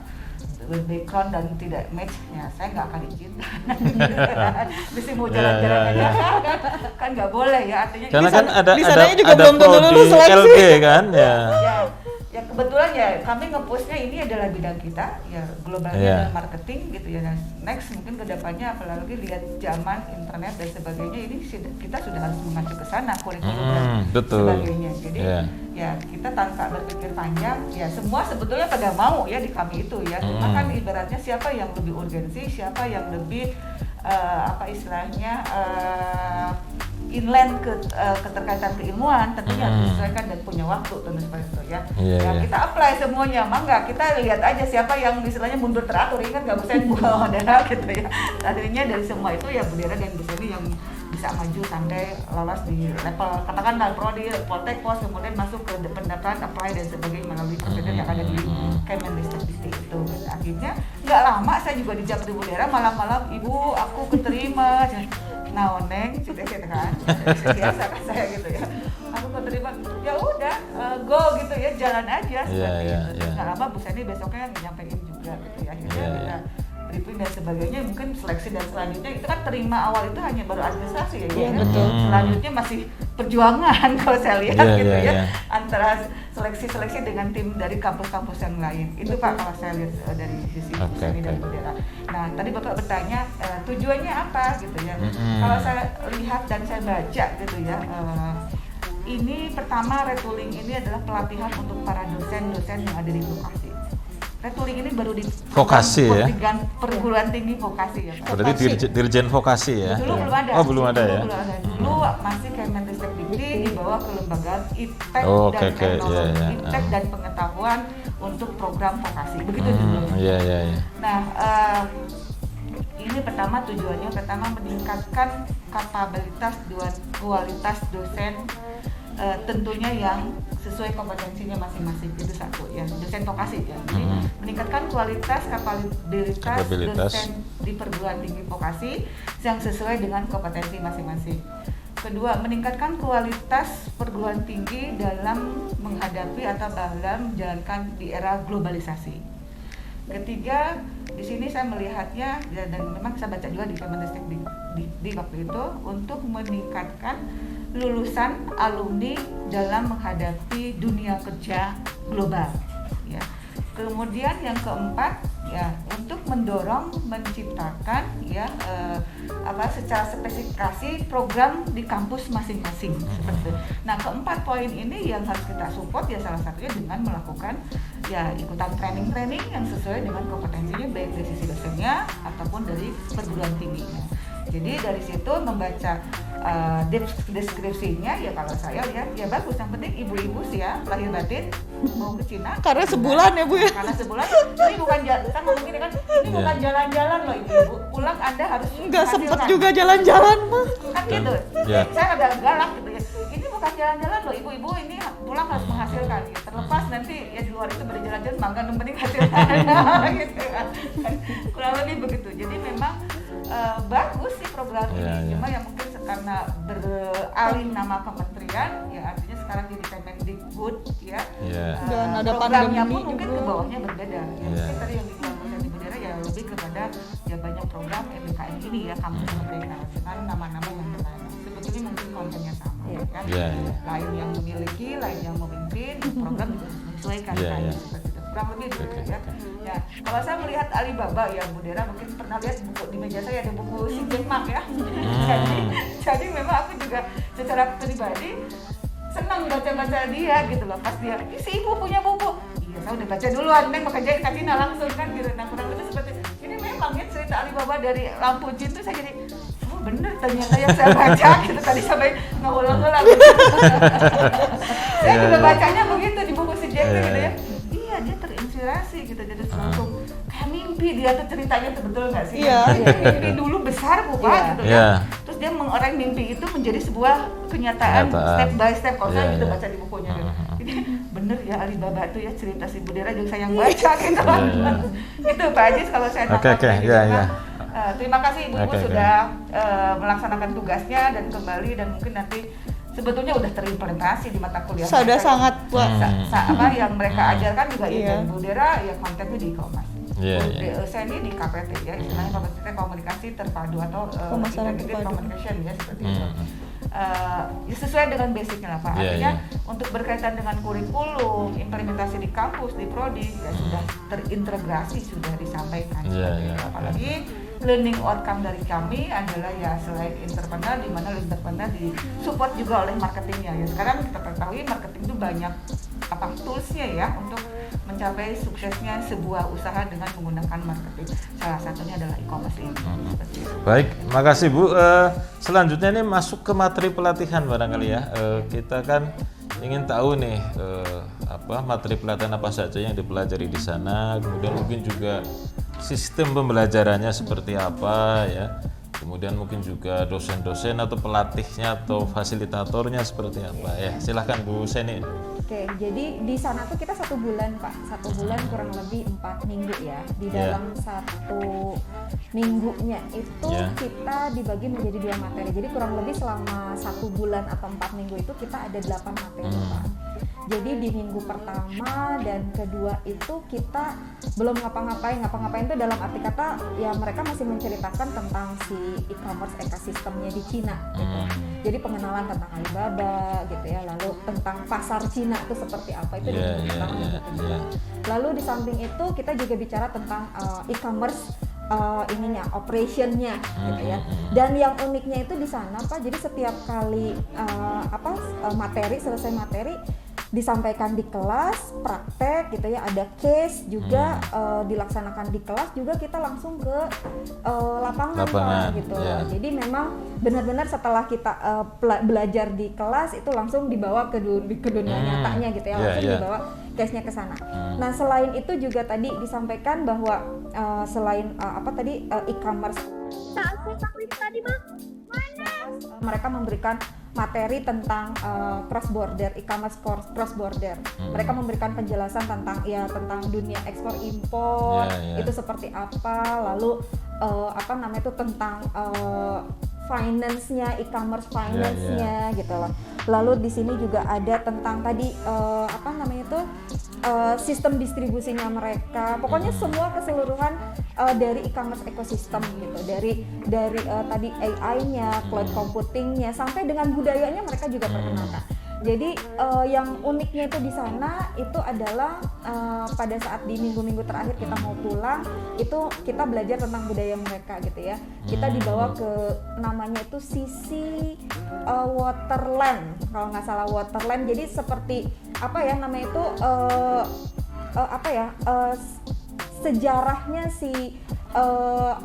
background dan tidak match, ya saya nggak akan izin. Mesti mau jalan-jalan aja kan nggak boleh ya, artinya. Karena kan ada juga belum tentu lulus seleksi. LG kan ya. Ya kebetulan ya kami nge-postnya ini adalah bidang kita ya, globalnya adalah marketing gitu ya. Nah, next mungkin kedepannya apalagi lihat zaman internet dan sebagainya, ini kita sudah harus mengacu ke sana kurikulum dan sebagainya. Jadi ya kita tanpa berpikir panjang ya, semua sebetulnya pada mau ya di kami itu ya. Cuma kan ibaratnya siapa yang lebih urgensi, siapa yang lebih istilahnya inland keterkaitan keilmuan, tentunya harus disesuaikan dan punya waktu tentu seperti itu ya. Kita apply semuanya, mangga kita lihat aja siapa yang istilahnya mundur teratur, ingat nggak Bu Seni, Bu Dera gitu ya. Artinya dari semua itu ya Bu Dera dan Bu Seni yang bisa maju sampai lolos di level katakanlah prodi, Poltek Pos, kemudian masuk ke pendaftaran, apply dan sebagainya melalui prosedur yang ada di Kemendikbud itu. Akhirnya nggak lama saya juga dijawab di Bu Dera, malam-malam Ibu aku keterima. Nah, Neng, sudah kan, biasa kan saya gitu ya. Aku keterima, ya udah, go gitu ya, jalan aja seperti itu. Nggak lama Bu Seni besoknya nyampein juga gitu ya. Akhirnya kita briefing dan sebagainya, mungkin seleksi dan selanjutnya itu kan terima awal itu hanya baru administrasi ya. Betul. Selanjutnya masih perjuangan kalau saya lihat gitu ya, antara seleksi dengan tim dari kampus-kampus yang lain. Itu Pak kalau saya lihat dari sisi Bu Seni dan Bu Dera. Nah, tadi Bapak bertanya tujuannya apa gitu ya. Kalau saya lihat dan saya baca gitu ya, ini pertama retooling ini adalah pelatihan untuk para dosen-dosen yang ada di vokasi. Retooling ini baru di vokasi ya, perguruan tinggi vokasi ya. Berarti dirjen vokasi ya. Dulu belum ada. Oh, belum ada ya. Dulu masih Kemendikbud di bawah kelembagaan Iptek dan teknologi, Iptek dan pengetahuan untuk program vokasi. Begitu dulu. Nah, ini pertama tujuannya meningkatkan kapabilitas dan kualitas dosen, tentunya yang sesuai kompetensinya masing-masing, itu satu ya, dosen vokasi ya. Jadi meningkatkan kualitas kapabilitas dosen di perguruan tinggi vokasi yang sesuai dengan kompetensi masing-masing. Kedua, meningkatkan kualitas perguruan tinggi dalam menghadapi atau dalam menjalankan di era globalisasi. Ketiga, di sini saya melihatnya dan memang saya baca juga di Kemendikbud di waktu itu untuk meningkatkan lulusan alumni dalam menghadapi dunia kerja global ya. Kemudian yang keempat ya, untuk mendorong menciptakan ya secara spesifikasi program di kampus masing-masing seperti itu. Nah, keempat poin ini yang harus kita support ya, salah satunya dengan melakukan ya ikutan training yang sesuai dengan kompetensinya baik dari sisi dosennya ataupun dari perguruan tingginya. Jadi dari situ membaca deskripsinya ya, kalau saya lihat ya bagus, yang penting ibu-ibu sih ya lahir batin mau ke Cina karena sebulan ya Bu ya, karena sebulan ini bukan kan ngomong gini kan, ini bukan jalan-jalan loh ibu, pulang Anda harus nggak sempet juga jalan-jalan mah kan gitu. Saya agak galak gitu ya, ini bukan jalan-jalan loh ibu-ibu, ini pulang harus menghasilkan ya. Terlepas nanti ya di luar itu berjalan-jalan mangga penting hasilkan gitu kan, kurang lebih begitu. Jadi memang bagus sih program ini, cuma yang mungkin karena beralih nama kementerian ya, artinya sekarang jadi Kemendikbud ya, dan ada programnya pandemi pun mungkin ke bawahnya berbeda ya. Mungkin tadi yang disampaikan di Bu Dera ya lebih kepada ya banyak program MBKM ini ya, kampus merdeka dengan nama-nama yang berbeda. Sebetulnya mungkin kontennya sama ya. Lain yang memiliki, lain yang memimpin, program juga menyesuaikan seperti itu. Kurang lebih gitu ya. Ya, kalau saya melihat Alibaba ya Bu Dera, mungkin pernah lihat buku di meja saya ada buku si Jack Ma ya. Jadi Jadi memang aku juga secara pribadi senang baca-baca dia gitu loh. Pas dia, si ibu punya buku, iya saya udah baca duluan, Neng makanya kasih langsung kan gitu. Nah kurang lebih seperti ini memang ya cerita Alibaba dari lampu jin tuh saya jadi bener ternyata yang saya baca gitu tadi sampai ngulang-ngulang. Saya juga bacanya begitu di buku si Jack gitu ya. Iya dia terinspirasi gitu jadi langsung kayak mimpi dia tuh ceritanya tuh betul nggak sih? Iya. Mimpi dulu besar bukan gitu ya. Terus dia mengorak mimpi itu menjadi sebuah kenyataan step by step kalau saya gitu baca di bukunya. Jadi bener ya Alibaba tuh ya cerita si Budera juga saya yang baca gitu. Itu Pak Ajis kalau saya dapat. Terima kasih Ibu sudah melaksanakan tugasnya dan kembali dan mungkin nanti sebetulnya udah terimplementasi di mata kuliah. Sudah sangat apa yang mereka ajarkan juga dan Budera ya kontennya di e-commerce. Saya ini di KPT ya, istilahnya KPT komunikasi terpadu atau integrated communication ya seperti itu. Ya sesuai dengan basicnya lah Pak. Artinya untuk berkaitan dengan kurikulum, implementasi di kampus, di prodi ya sudah terintegrasi, sudah disampaikan. Apalagi learning outcome dari kami adalah ya selain entrepreneur, di mana entrepreneur disupport juga oleh marketingnya ya. Sekarang kita ketahui marketing itu banyak toolsnya ya untuk mencapai suksesnya sebuah usaha dengan menggunakan marketing. Salah satunya adalah e-commerce ini. Baik, makasih Bu. Selanjutnya ini masuk ke materi pelatihan barangkali ya. Kita kan ingin tahu nih materi pelatihan apa saja yang dipelajari di sana, kemudian mungkin juga sistem pembelajarannya seperti apa ya. Kemudian mungkin juga dosen-dosen atau pelatihnya atau fasilitatornya seperti apa ya. Silahkan Bu Seni. Oke, jadi di sana tuh kita 1 bulan Pak, 1 bulan kurang lebih 4 minggu ya. Di dalam 1 minggunya itu kita dibagi menjadi 2 materi. Jadi kurang lebih selama 1 bulan atau 4 minggu itu kita ada 8 materi Pak. Jadi di minggu pertama dan kedua itu kita belum ngapa-ngapain itu dalam arti kata ya mereka masih menceritakan tentang si e-commerce ekosistemnya di Cina gitu. Jadi pengenalan tentang Alibaba gitu ya, lalu tentang pasar Cina itu seperti apa itu di minggu pertama. Lalu di samping itu kita juga bicara tentang e-commerce operationnya gitu ya. Dan yang uniknya itu di sana Pak, jadi setiap kali selesai materi disampaikan di kelas, praktek gitu ya, ada case juga dilaksanakan di kelas, juga kita langsung ke lapangan gitu. Jadi memang benar-benar setelah kita belajar di kelas itu langsung dibawa ke dunia nyatanya gitu ya, langsung dibawa case-nya ke sana. Nah selain itu juga tadi disampaikan bahwa selain e-commerce, mereka memberikan materi tentang cross border, e-commerce cross border. Mereka memberikan penjelasan tentang dunia ekspor impor itu seperti apa, lalu tentang finance-nya, e-commerce finance-nya gitu loh. Lalu di sini juga ada tentang tadi sistem distribusinya mereka. Pokoknya semua keseluruhan dari e-commerce ekosistem gitu. Dari tadi AI-nya, cloud computing-nya sampai dengan budayanya mereka juga perkenalkan. Jadi yang uniknya itu di sana itu adalah pada saat di minggu-minggu terakhir kita mau pulang itu kita belajar tentang budaya mereka gitu ya. Kita dibawa ke namanya itu sisi Waterland kalau nggak salah Waterland. Jadi seperti sejarahnya si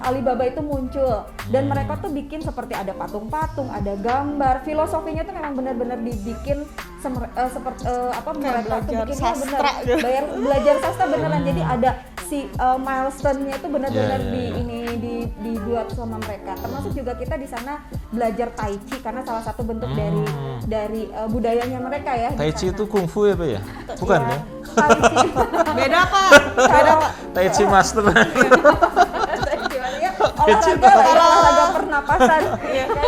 Alibaba itu muncul dan mereka tuh bikin seperti ada patung-patung, ada gambar, filosofinya tuh memang benar-benar dibikin mereka tuh bikinnya sastra belajar sastra beneran. Jadi ada si milestone-nya itu benar-benar dibuat sama mereka. Termasuk juga kita di sana belajar Tai Chi karena salah satu bentuk dari budayanya mereka ya. Tai Chi itu kungfu ya Pak ya? Bukan ya? Tai Chi. Beda Pak. Tai Chi master. Olahraga pernapasan.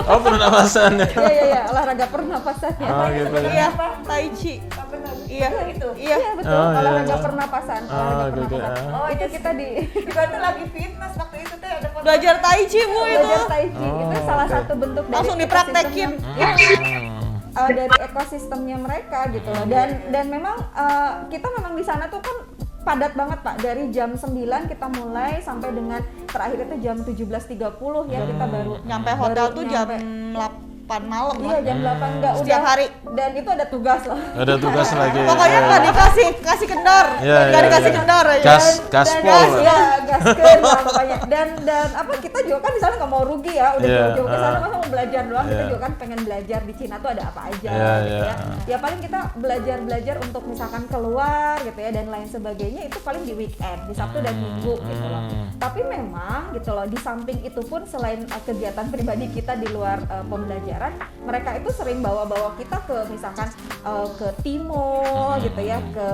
Oh pernapasan ya? Iya olahraga pernapasan ya. Oh gitu. Iya Tai Chi. Iya betul. Olahraga pernapasan. Itu kita itu lagi fitness waktu itu tuh ada belajar Tai Chi Bu itu. Belajar Tai Chi itu salah satu bentuk dari langsung dipraktekin. Dari ekosistemnya mereka gitu loh. Dan memang kita memang di sana tuh kan padat banget Pak, dari jam 9 kita mulai sampai dengan terakhir itu jam 17.30 ya kita baru nyampe hotel tuh jam malam Iya, jam 8 enggak setiap hari. Dan itu ada tugas loh. Ada tugas lagi. Pokoknya nggak dikasih kendor, nggak dikasih kendor aja. Gaspol. Iya, gaskeun lah pokoknya. Dan apa kita juga kan misalnya nggak mau rugi ya, udah jauh-jauh ke sana masa mau belajar doang, kita juga kan pengen belajar di Cina tuh ada apa aja gitu ya. Ya paling kita belajar untuk misalkan keluar gitu ya dan lain sebagainya itu paling di weekend, di Sabtu dan Minggu gitu loh. Tapi memang gitu loh, di samping itu pun selain kegiatan pribadi kita di luar pembelajaran, mereka itu sering bawa-bawa kita ke misalkan ke Timo gitu ya, ke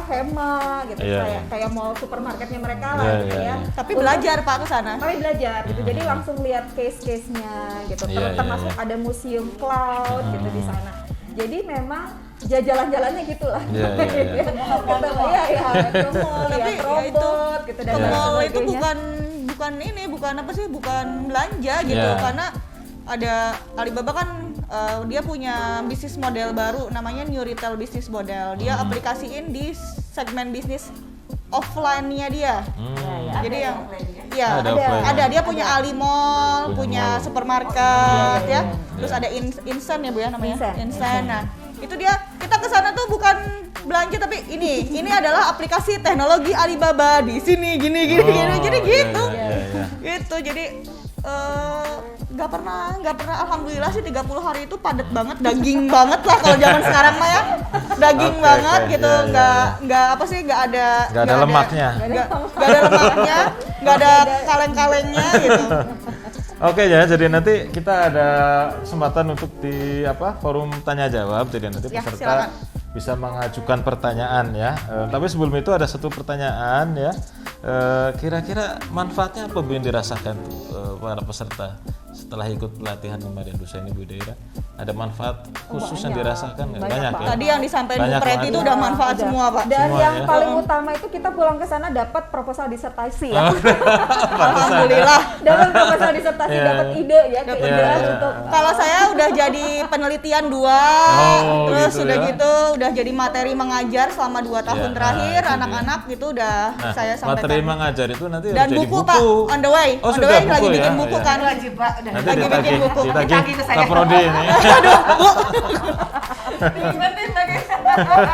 Hema gitu, kayak mall supermarketnya mereka lah gitu ya. Tapi belajar Pak ke sana. Tapi belajar gitu. Jadi langsung lihat case-case-nya gitu. Termasuk ada museum cloud gitu di sana. Jadi memang jalan-jalannya gitulah. Iya. Ke mall, lihat robot gitu dan ke mall itu bukan belanja gitu, karena ada Alibaba kan dia punya bisnis model baru namanya New Retail Business Model. Dia aplikasiin di segmen bisnis offline-nya dia. Jadi ada dia punya Ali Mall, punya supermarket ya. Terus ada Insen ya Bu ya namanya. Insen. Nah, itu kita ke sana tuh bukan belanja tapi ini adalah aplikasi teknologi Alibaba di sini gini. Jadi gitu. Gitu. Jadi nggak pernah alhamdulillah sih 30 hari itu padat banget, daging banget lah kalau zaman sekarang mah ya, daging banget gitu, nggak ada lemaknya, nggak ada kaleng-kalengnya gitu. Oke ya, jadi nanti kita ada kesempatan untuk di forum tanya jawab, jadi nanti peserta bisa mengajukan pertanyaan ya. Tapi sebelum itu ada satu pertanyaan ya. Kira-kira manfaatnya apa Bu yang dirasakan para peserta setelah ikut pelatihan kemarin Bu Seni, Bu Daira? Ada manfaat khusus yang dirasakan nggak? Banyak ya? Tadi yang disampaikan Bu Preti itu udah manfaat semua Pak. Dan semua, yang paling utama itu kita pulang ke sana dapat proposal disertasi ya. Alhamdulillah. Dapat proposal disertasi, dapat ide ya, untuk. Kalau saya udah jadi penelitian 2, terus gitu udah gitu udah jadi materi mengajar selama 2 tahun terakhir anak-anak gitu udah saya sampaikan. Materi mengajar itu nanti dan jadi buku Pak, on the way. Oh, on the way lagi bikin buku kan. Wajib Pak, nanti ditagih ke Prodi ini. Aduh, Bu.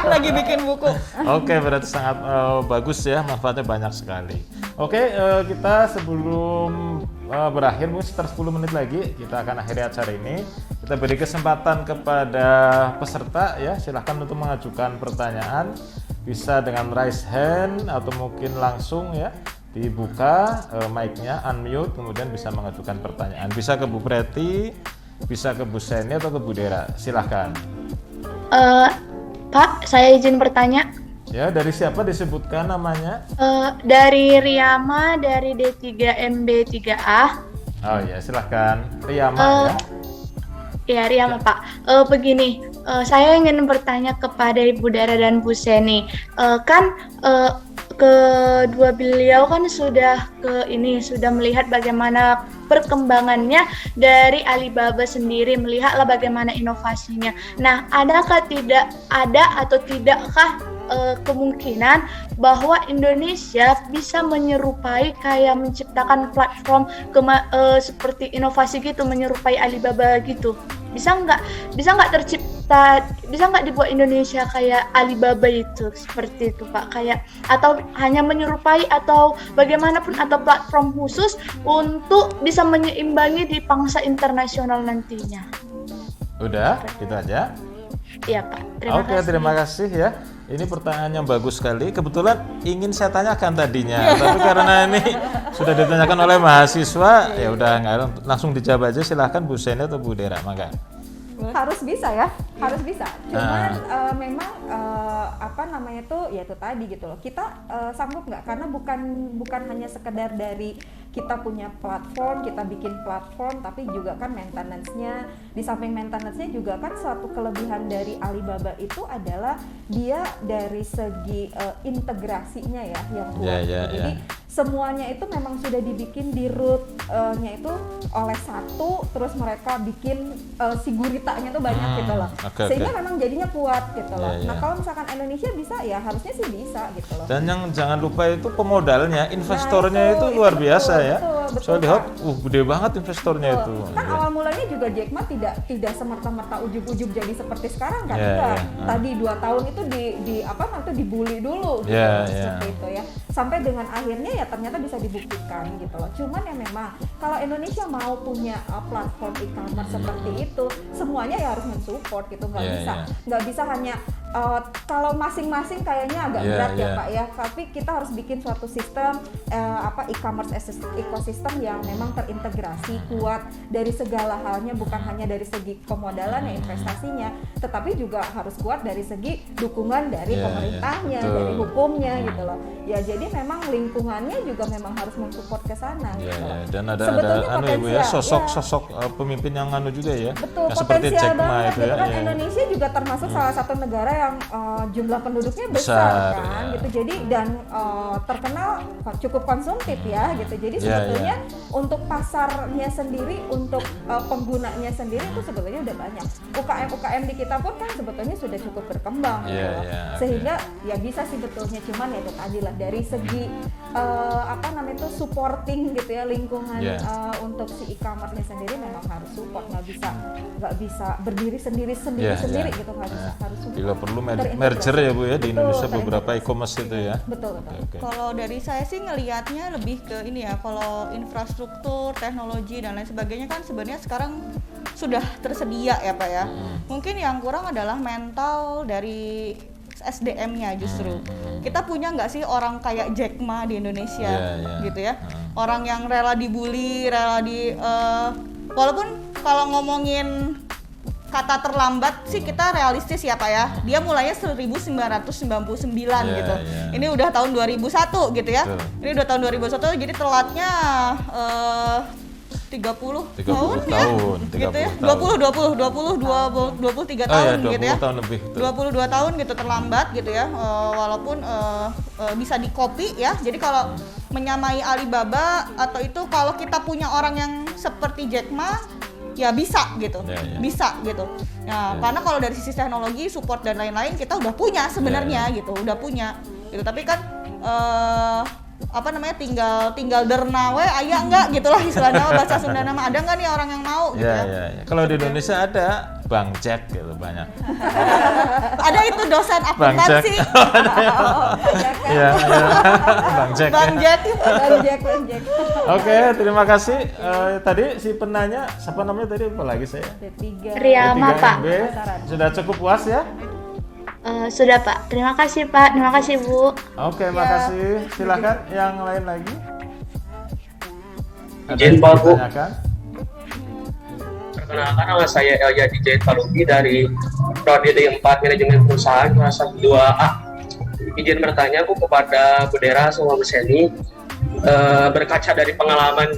Lagi bikin buku. Oke, berarti sangat bagus ya, manfaatnya banyak sekali. Oke, kita sebelum berakhir mungkin sekitar 10 menit lagi kita akan akhiri acara ini. Kita beri kesempatan kepada peserta ya, silahkan untuk mengajukan pertanyaan, bisa dengan raise hand atau mungkin langsung ya dibuka mic-nya, unmute, kemudian bisa mengajukan pertanyaan. Bisa ke Bu Preti, bisa ke Bu Seni atau ke Bu Dera, silahkan. Pak, saya izin bertanya. Ya, dari siapa disebutkan namanya? Dari Riyama, dari D3MB3A. Oh ya, silahkan. Riyama ya. Ya, Riyama Pak. Begini, saya ingin bertanya kepada Ibu Dara dan Bu Seni. Kedua beliau kan sudah melihat bagaimana perkembangannya dari Alibaba sendiri, melihatlah bagaimana inovasinya. Nah, tidakkah kemungkinan bahwa Indonesia bisa menyerupai kayak menciptakan platform seperti inovasi gitu, menyerupai Alibaba gitu? Bisa nggak dibuat Indonesia kayak Alibaba itu, seperti itu Pak, kayak atau hanya menyerupai atau bagaimanapun, atau platform khusus untuk bisa menyeimbangi di pangsa internasional nantinya. Udah, gitu aja. Iya Pak, terima kasih ya. Ini pertanyaan yang bagus sekali. Kebetulan ingin saya tanyakan tadinya, tapi karena ini sudah ditanyakan oleh mahasiswa, ya udah nggak langsung dijawab aja. Silahkan Bu Seni atau Bu Dera, mangga. Harus bisa ya, harus bisa. Cuman memang ya itu tadi gitu loh. Kita sanggup nggak? Karena bukan hanya sekedar dari kita punya platform, kita bikin platform, tapi juga kan maintenance-nya. Di samping maintenance-nya juga kan suatu kelebihan dari Alibaba itu adalah dia dari segi integrasinya ya yang kuat. Jadi semuanya itu memang sudah dibikin di root-nya itu oleh satu, terus mereka bikin si guritanya tuh banyak gitu loh. Sehingga memang jadinya kuat gitu loh. Nah kalau misalkan Indonesia bisa ya harusnya sih bisa gitu loh. Dan yang jangan lupa itu pemodalnya, investornya itu luar biasa ya. Saya lihat, gede banget investornya itu. Kan awal mulanya juga Jack Ma tidak semerta-merta ujub-ujub jadi seperti sekarang kan. Enggak. Tadi 2 tahun itu dibully dulu gitu, seperti itu ya. Sampai dengan akhirnya ya ternyata bisa dibuktikan gitu loh. Cuman ya memang kalau Indonesia mau punya platform e-commerce seperti itu, semuanya ya harus mensupport gitu, nggak bisa hanya kalau masing-masing kayaknya agak berat ya Pak ya. Tapi kita harus bikin suatu sistem e-commerce ekosistem yang memang terintegrasi kuat dari segala halnya, bukan hanya dari segi pemodalan ya investasinya, tetapi juga harus kuat dari segi dukungan dari pemerintahnya, dari hukumnya gitu loh. Ya jadi memang lingkungannya juga memang harus mensupport ke sana gitu. Dan ada Ibu ya, sosok pemimpin yang juga ya. Betul, yang seperti Jack Ma itu ya. Kan Indonesia juga termasuk salah satu negara yang jumlah penduduknya besar kan gitu. Jadi dan terkenal cukup konsumtif ya gitu. Jadi sebetulnya untuk pasarnya sendiri, untuk penggunanya sendiri itu sebetulnya udah banyak. UKM di kita pun kan sebetulnya sudah cukup berkembang gitu. Sehingga ya bisa sih betulnya, cuman ya itu tadi lah dari segi supporting gitu ya, lingkungan untuk si e-commerce-nya sendiri memang harus support, nggak bisa berdiri sendiri gitu, nggak bisa, harus support. Bila perlu merger ya Bu ya di Indonesia beberapa e-commerce itu ya. Betul. Kalau dari saya sih ngelihatnya lebih ke ini ya, kalau infrastruktur, teknologi dan lain sebagainya kan sebenarnya sekarang sudah tersedia ya Pak ya. Mungkin yang kurang adalah mental dari SDM-nya justru. Kita punya nggak sih orang kayak Jack Ma di Indonesia gitu ya? Orang yang rela dibully, rela walaupun kalau ngomongin kata terlambat sih kita realistis ya Pak ya. Dia mulainya 1999 gitu. Ini udah tahun 2001 gitu ya. Ini udah tahun 2001, jadi telatnya 30 tahun gitu ya. 23 tahun gitu ya. 22 tahun gitu terlambat gitu ya. Walaupun bisa di-copy ya. Jadi kalau menyamai Alibaba atau itu, kalau kita punya orang yang seperti Jack Ma ya bisa gitu. Bisa gitu. Nah, karena kalau dari sisi teknologi, support dan lain-lain kita udah punya sebenarnya gitu. Udah punya gitu. Tapi kan tinggal dernawe aya enggak gitulah istilahnya bahasa Sunda nama, ada enggak nih orang yang mau gitu ya. Kalau di Indonesia ada Bang Jack gitu banyak. Ada itu dosen akuntansi. Bang Jack. Oke, terima kasih. Tadi si penanya siapa namanya tadi, apa lagi saya? Riyama Pak. Sudah cukup puas ya? Sudah Pak, terima kasih Pak, terima kasih Bu. Oke, makasih. Silakan yang lain lagi. Izin Pak Bu. Perkenalkan, nama saya Elja DJ Palugi dari Prodi D4 Manajemen Perusahaan kelas 2A. Izin bertanya Bu kepada Bu Dera sama Bu Seni, berkaca dari pengalaman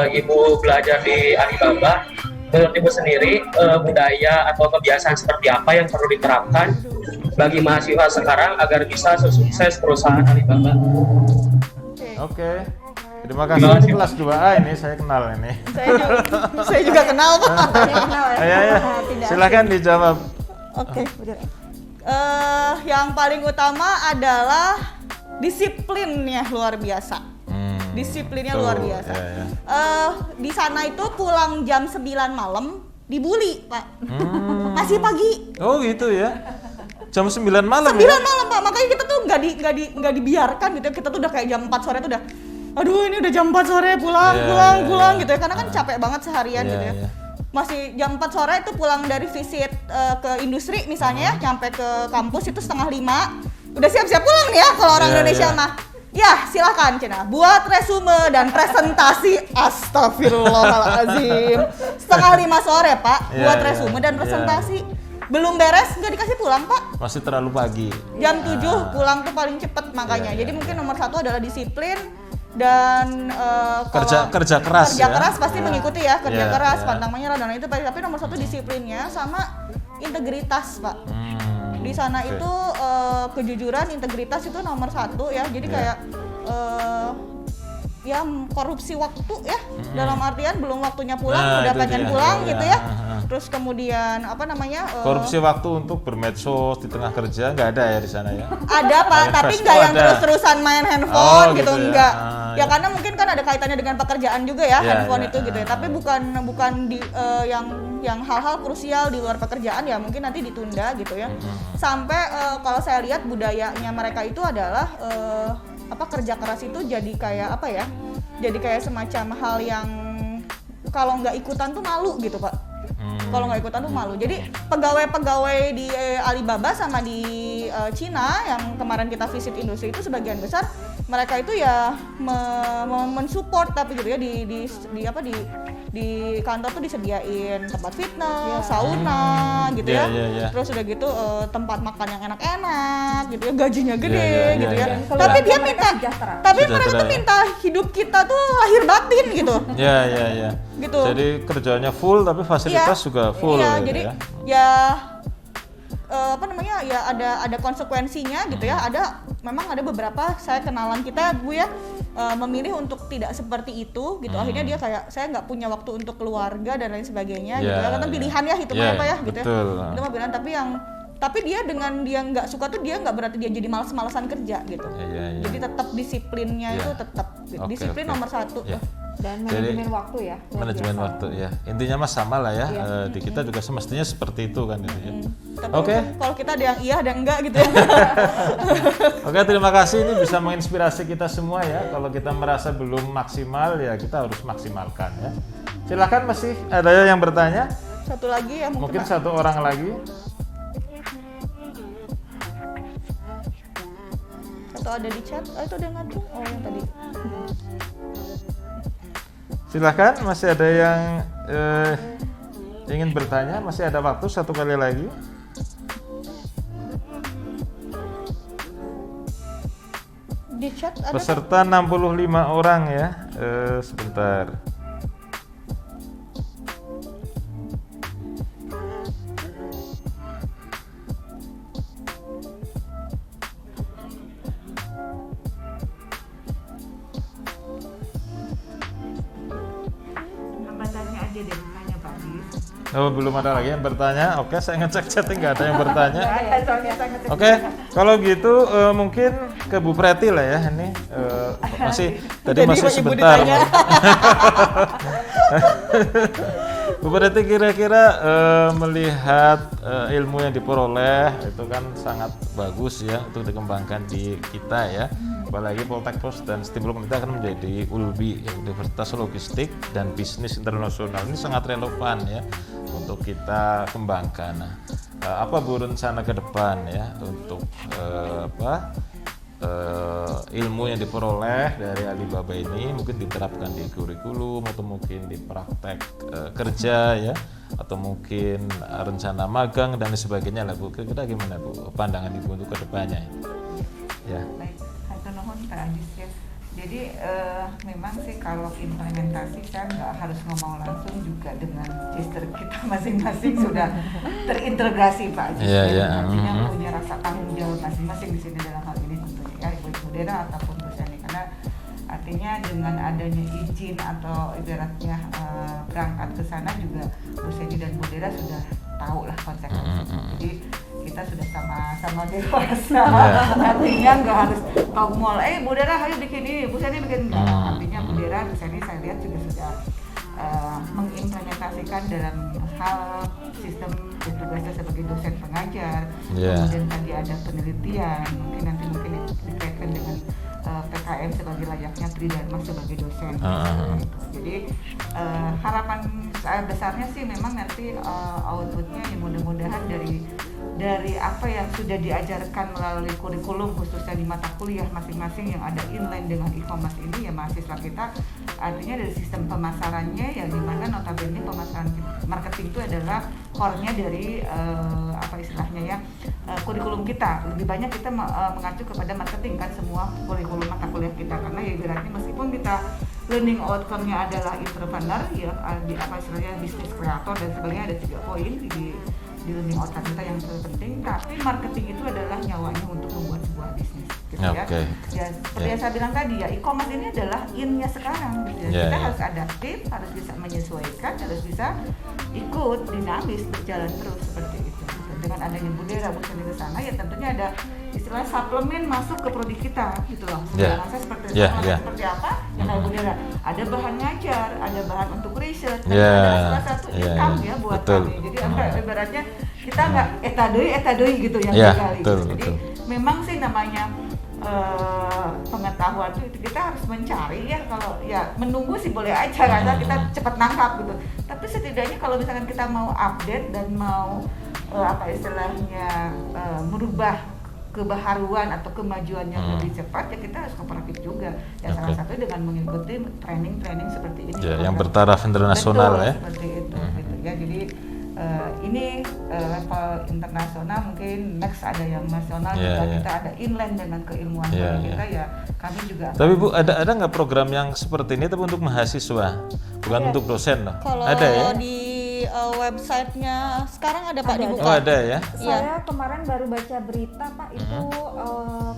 Ibu belajar di Alibaba, menurut Ibu sendiri budaya atau kebiasaan seperti apa yang perlu diterapkan bagi mahasiswa sekarang agar bisa sukses perusahaan Alibaba? Oke. Terima kasih. Ini kelas 2A ini saya kenal ini. Saya juga kenal Pak. Silakan dijawab. Oke. Yang paling utama adalah disiplinnya luar biasa. Disiplinnya luar biasa. Di sana itu pulang jam 9 malam dibully Pak. Masih pagi. Oh gitu ya. Jam 9 malam 9 malam Pak, makanya kita tuh nggak dibiarkan gitu. Kita tuh udah kayak jam 4 sore tuh udah, aduh ini udah jam 4 sore pulang gitu ya. Karena kan capek banget seharian gitu ya. Masih jam 4 sore itu pulang dari visit ke industri misalnya ya, nyampe ke kampus itu 4:30. Udah siap-siap pulang nih ya kalau orang Indonesia mah. Ya, silakan Cina, buat resume dan presentasi. Astagfirullahaladzim. 4:30 sore Pak, buat resume dan presentasi. Belum beres, nggak dikasih pulang Pak. Masih terlalu pagi. Jam 7 pulang tuh paling cepet makanya. Jadi mungkin nomor 1 adalah disiplin dan kerja keras. Kerja keras pasti mengikuti ya, kerja keras, pantang menyerah dan itu. Tapi nomor 1 disiplinnya sama integritas Pak. Di sana itu kejujuran, integritas itu nomor 1 ya. Jadi kayak ya korupsi waktu ya, dalam artian belum waktunya pulang udah pengen pulang gitu ya. Terus kemudian apa namanya? Korupsi waktu untuk bermedsos di tengah kerja nggak ada ya di sana ya? Ada Pak, tapi nggak yang terus-terusan main handphone gitu, enggak. Ya karena mungkin kan ada kaitannya dengan pekerjaan juga ya, handphone itu gitu ya. Tapi bukan di yang hal-hal krusial di luar pekerjaan ya mungkin nanti ditunda gitu ya. Sampai kalau saya lihat budayanya mereka itu adalah kerja keras itu jadi kayak apa ya? Jadi kayak semacam hal yang kalau nggak ikutan tuh malu gitu Pak. Kalau nggak ikutan tuh malu. Jadi pegawai-pegawai di Alibaba sama di Cina yang kemarin kita visit industri itu sebagian besar mereka itu ya mensupport tapi gitu ya di kantor tuh disediain tempat fitness, sauna gitu ya. Terus udah gitu tempat makan yang enak-enak gitu ya, gajinya gede gitu ya. Tapi dia minta mereka tuh minta hidup kita tuh lahir batin gitu. Iya. Gitu. Jadi kerjanya full tapi fasilitas juga full. Iya, gitu jadi ya. Ya ada konsekuensinya gitu ya. Memang ada beberapa saya kenalan kita Bu ya memilih untuk tidak seperti itu gitu. Akhirnya dia kayak saya nggak punya waktu untuk keluarga dan lain sebagainya gitu ya. Karena pilihan ya hitungannya apa ya gitu betul. ya. Itu mah pilihan tapi dia dengan dia nggak suka tuh dia nggak berarti dia jadi malas-malasan kerja gitu. Jadi tetap disiplinnya itu tetap disiplin nomor satu. Dan manajemen waktu ya. Manajemen waktu ya. Intinya mas sama lah ya. Di kita juga semestinya seperti itu kan gitu ya. Tapi kalau kita ada yang iya ada yang enggak gitu ya. Oke, terima kasih, ini bisa menginspirasi kita semua ya. Kalau kita merasa belum maksimal ya kita harus maksimalkan ya. Silakan, masih ada yang bertanya? Satu lagi ya mungkin satu orang lagi. Atau ada di chat? Itu ada yang ngacung? Oh yang tadi. Silakan, masih ada yang ingin bertanya? Masih ada waktu satu kali lagi. Di chat ada peserta 65 orang ya. Sebentar. Oh, belum ada lagi yang bertanya. Oke, saya ngecek chatting nggak ada yang bertanya. Oke, kalau gitu mungkin ke Bu Preti lah ya ini. Tadi masih sebentar. Bu Preti kira-kira melihat ilmu yang diperoleh itu kan sangat bagus ya untuk dikembangkan di kita ya. Apalagi Poltekpos dan Stimulus kita akan menjadi ULBI, Universitas Logistik dan Bisnis Internasional. Ini sangat relevan ya untuk kita kembangkan. Nah, apa Bu rencana ke depan ya untuk ilmu yang diperoleh dari Alibaba ini mungkin diterapkan di kurikulum atau mungkin di praktek kerja ya, atau mungkin rencana magang dan sebagainya lah Bu. Kira-kira gimana Bu pandangan Ibu untuk ke depannya? Ya. Jadi memang sih kalau implementasi saya nggak harus ngomong langsung juga dengan gesture kita masing-masing sudah terintegrasi Pak Ajis. Artinya punya rasa tanggung jawab masing-masing di sini dalam hal ini tentunya ya Ibu Budera ataupun Bu Seni, karena artinya dengan adanya izin atau ibaratnya berangkat ke sana juga Bu Seni dan Bu Dera sudah tahu lah konsekuensinya. Jadi kita sudah sama-sama dewasa, artinya nggak harus tahu mall, Bu Dera ayo bikin ini, Bu Seni bikin enggak. Artinya Bu Dera, Bu Seni saya lihat juga sudah mengimplementasikan dalam hal sistem tugasnya sebagai dosen pengajar, kemudian tadi ada penelitian, mungkin dikaitkan dengan PKM sebagai layaknya Tridharma sebagai dosen. Jadi harapan besarnya sih memang nanti outputnya ya mudah-mudahan dari apa yang sudah diajarkan melalui kurikulum khususnya di mata kuliah masing-masing yang ada inline dengan e-commerce ini ya mahasiswa kita, artinya dari sistem pemasarannya yang dimana notabene pemasaran marketing itu adalah core-nya dari kurikulum kita. Lebih banyak kita mengacu kepada marketing kan semua kurikulum mata kuliah kita, karena ya berarti meskipun kita learning outcome-nya adalah entrepreneur ya di bisnis kreator dan sebagainya, ada 3 poin di learning outcome kita yang terpenting, tapi marketing itu adalah nyawanya untuk membuat sebuah bisnis. gitu ya. Ya seperti yang saya bilang tadi ya, e-commerce ini adalah in-nya sekarang gitu ya. Kita harus adaptif, harus bisa menyesuaikan, harus bisa ikut dinamis berjalan terus seperti itu. Dengan adanya Budera Buseni ke sana ya tentunya ada istilah suplemen masuk ke produk kita gitu loh. Saya seperti apa? Yang ada Budera. Ada bahan ngajar, ada bahan untuk riset, ada salah satu income ya buat kami. Jadi ibaratnya kita nggak etadoi gitu yang sekali. Jadi memang sih namanya pengetahuan itu kita harus mencari ya, kalau ya menunggu sih boleh aja karena kita cepat nangkap gitu. Tapi setidaknya kalau misalkan kita mau update dan mau istilahnya merubah kebaharuan atau kemajuan yang lebih cepat ya kita harus kooperatif juga. Ya salah satu dengan mengikuti training seperti ini. Yang bertaraf internasional. Betul, seperti itu gitu ya. Jadi ini level internasional, mungkin next ada yang nasional juga kita ada inland dengan keilmuan kita ya kami juga. Tapi Bu, ada nggak program yang seperti ini tapi untuk mahasiswa, bukan untuk dosen loh? Kalau ada ya? Di websitenya sekarang ada Pak dibuka. Oh ada ya? Saya kemarin baru baca berita Pak, itu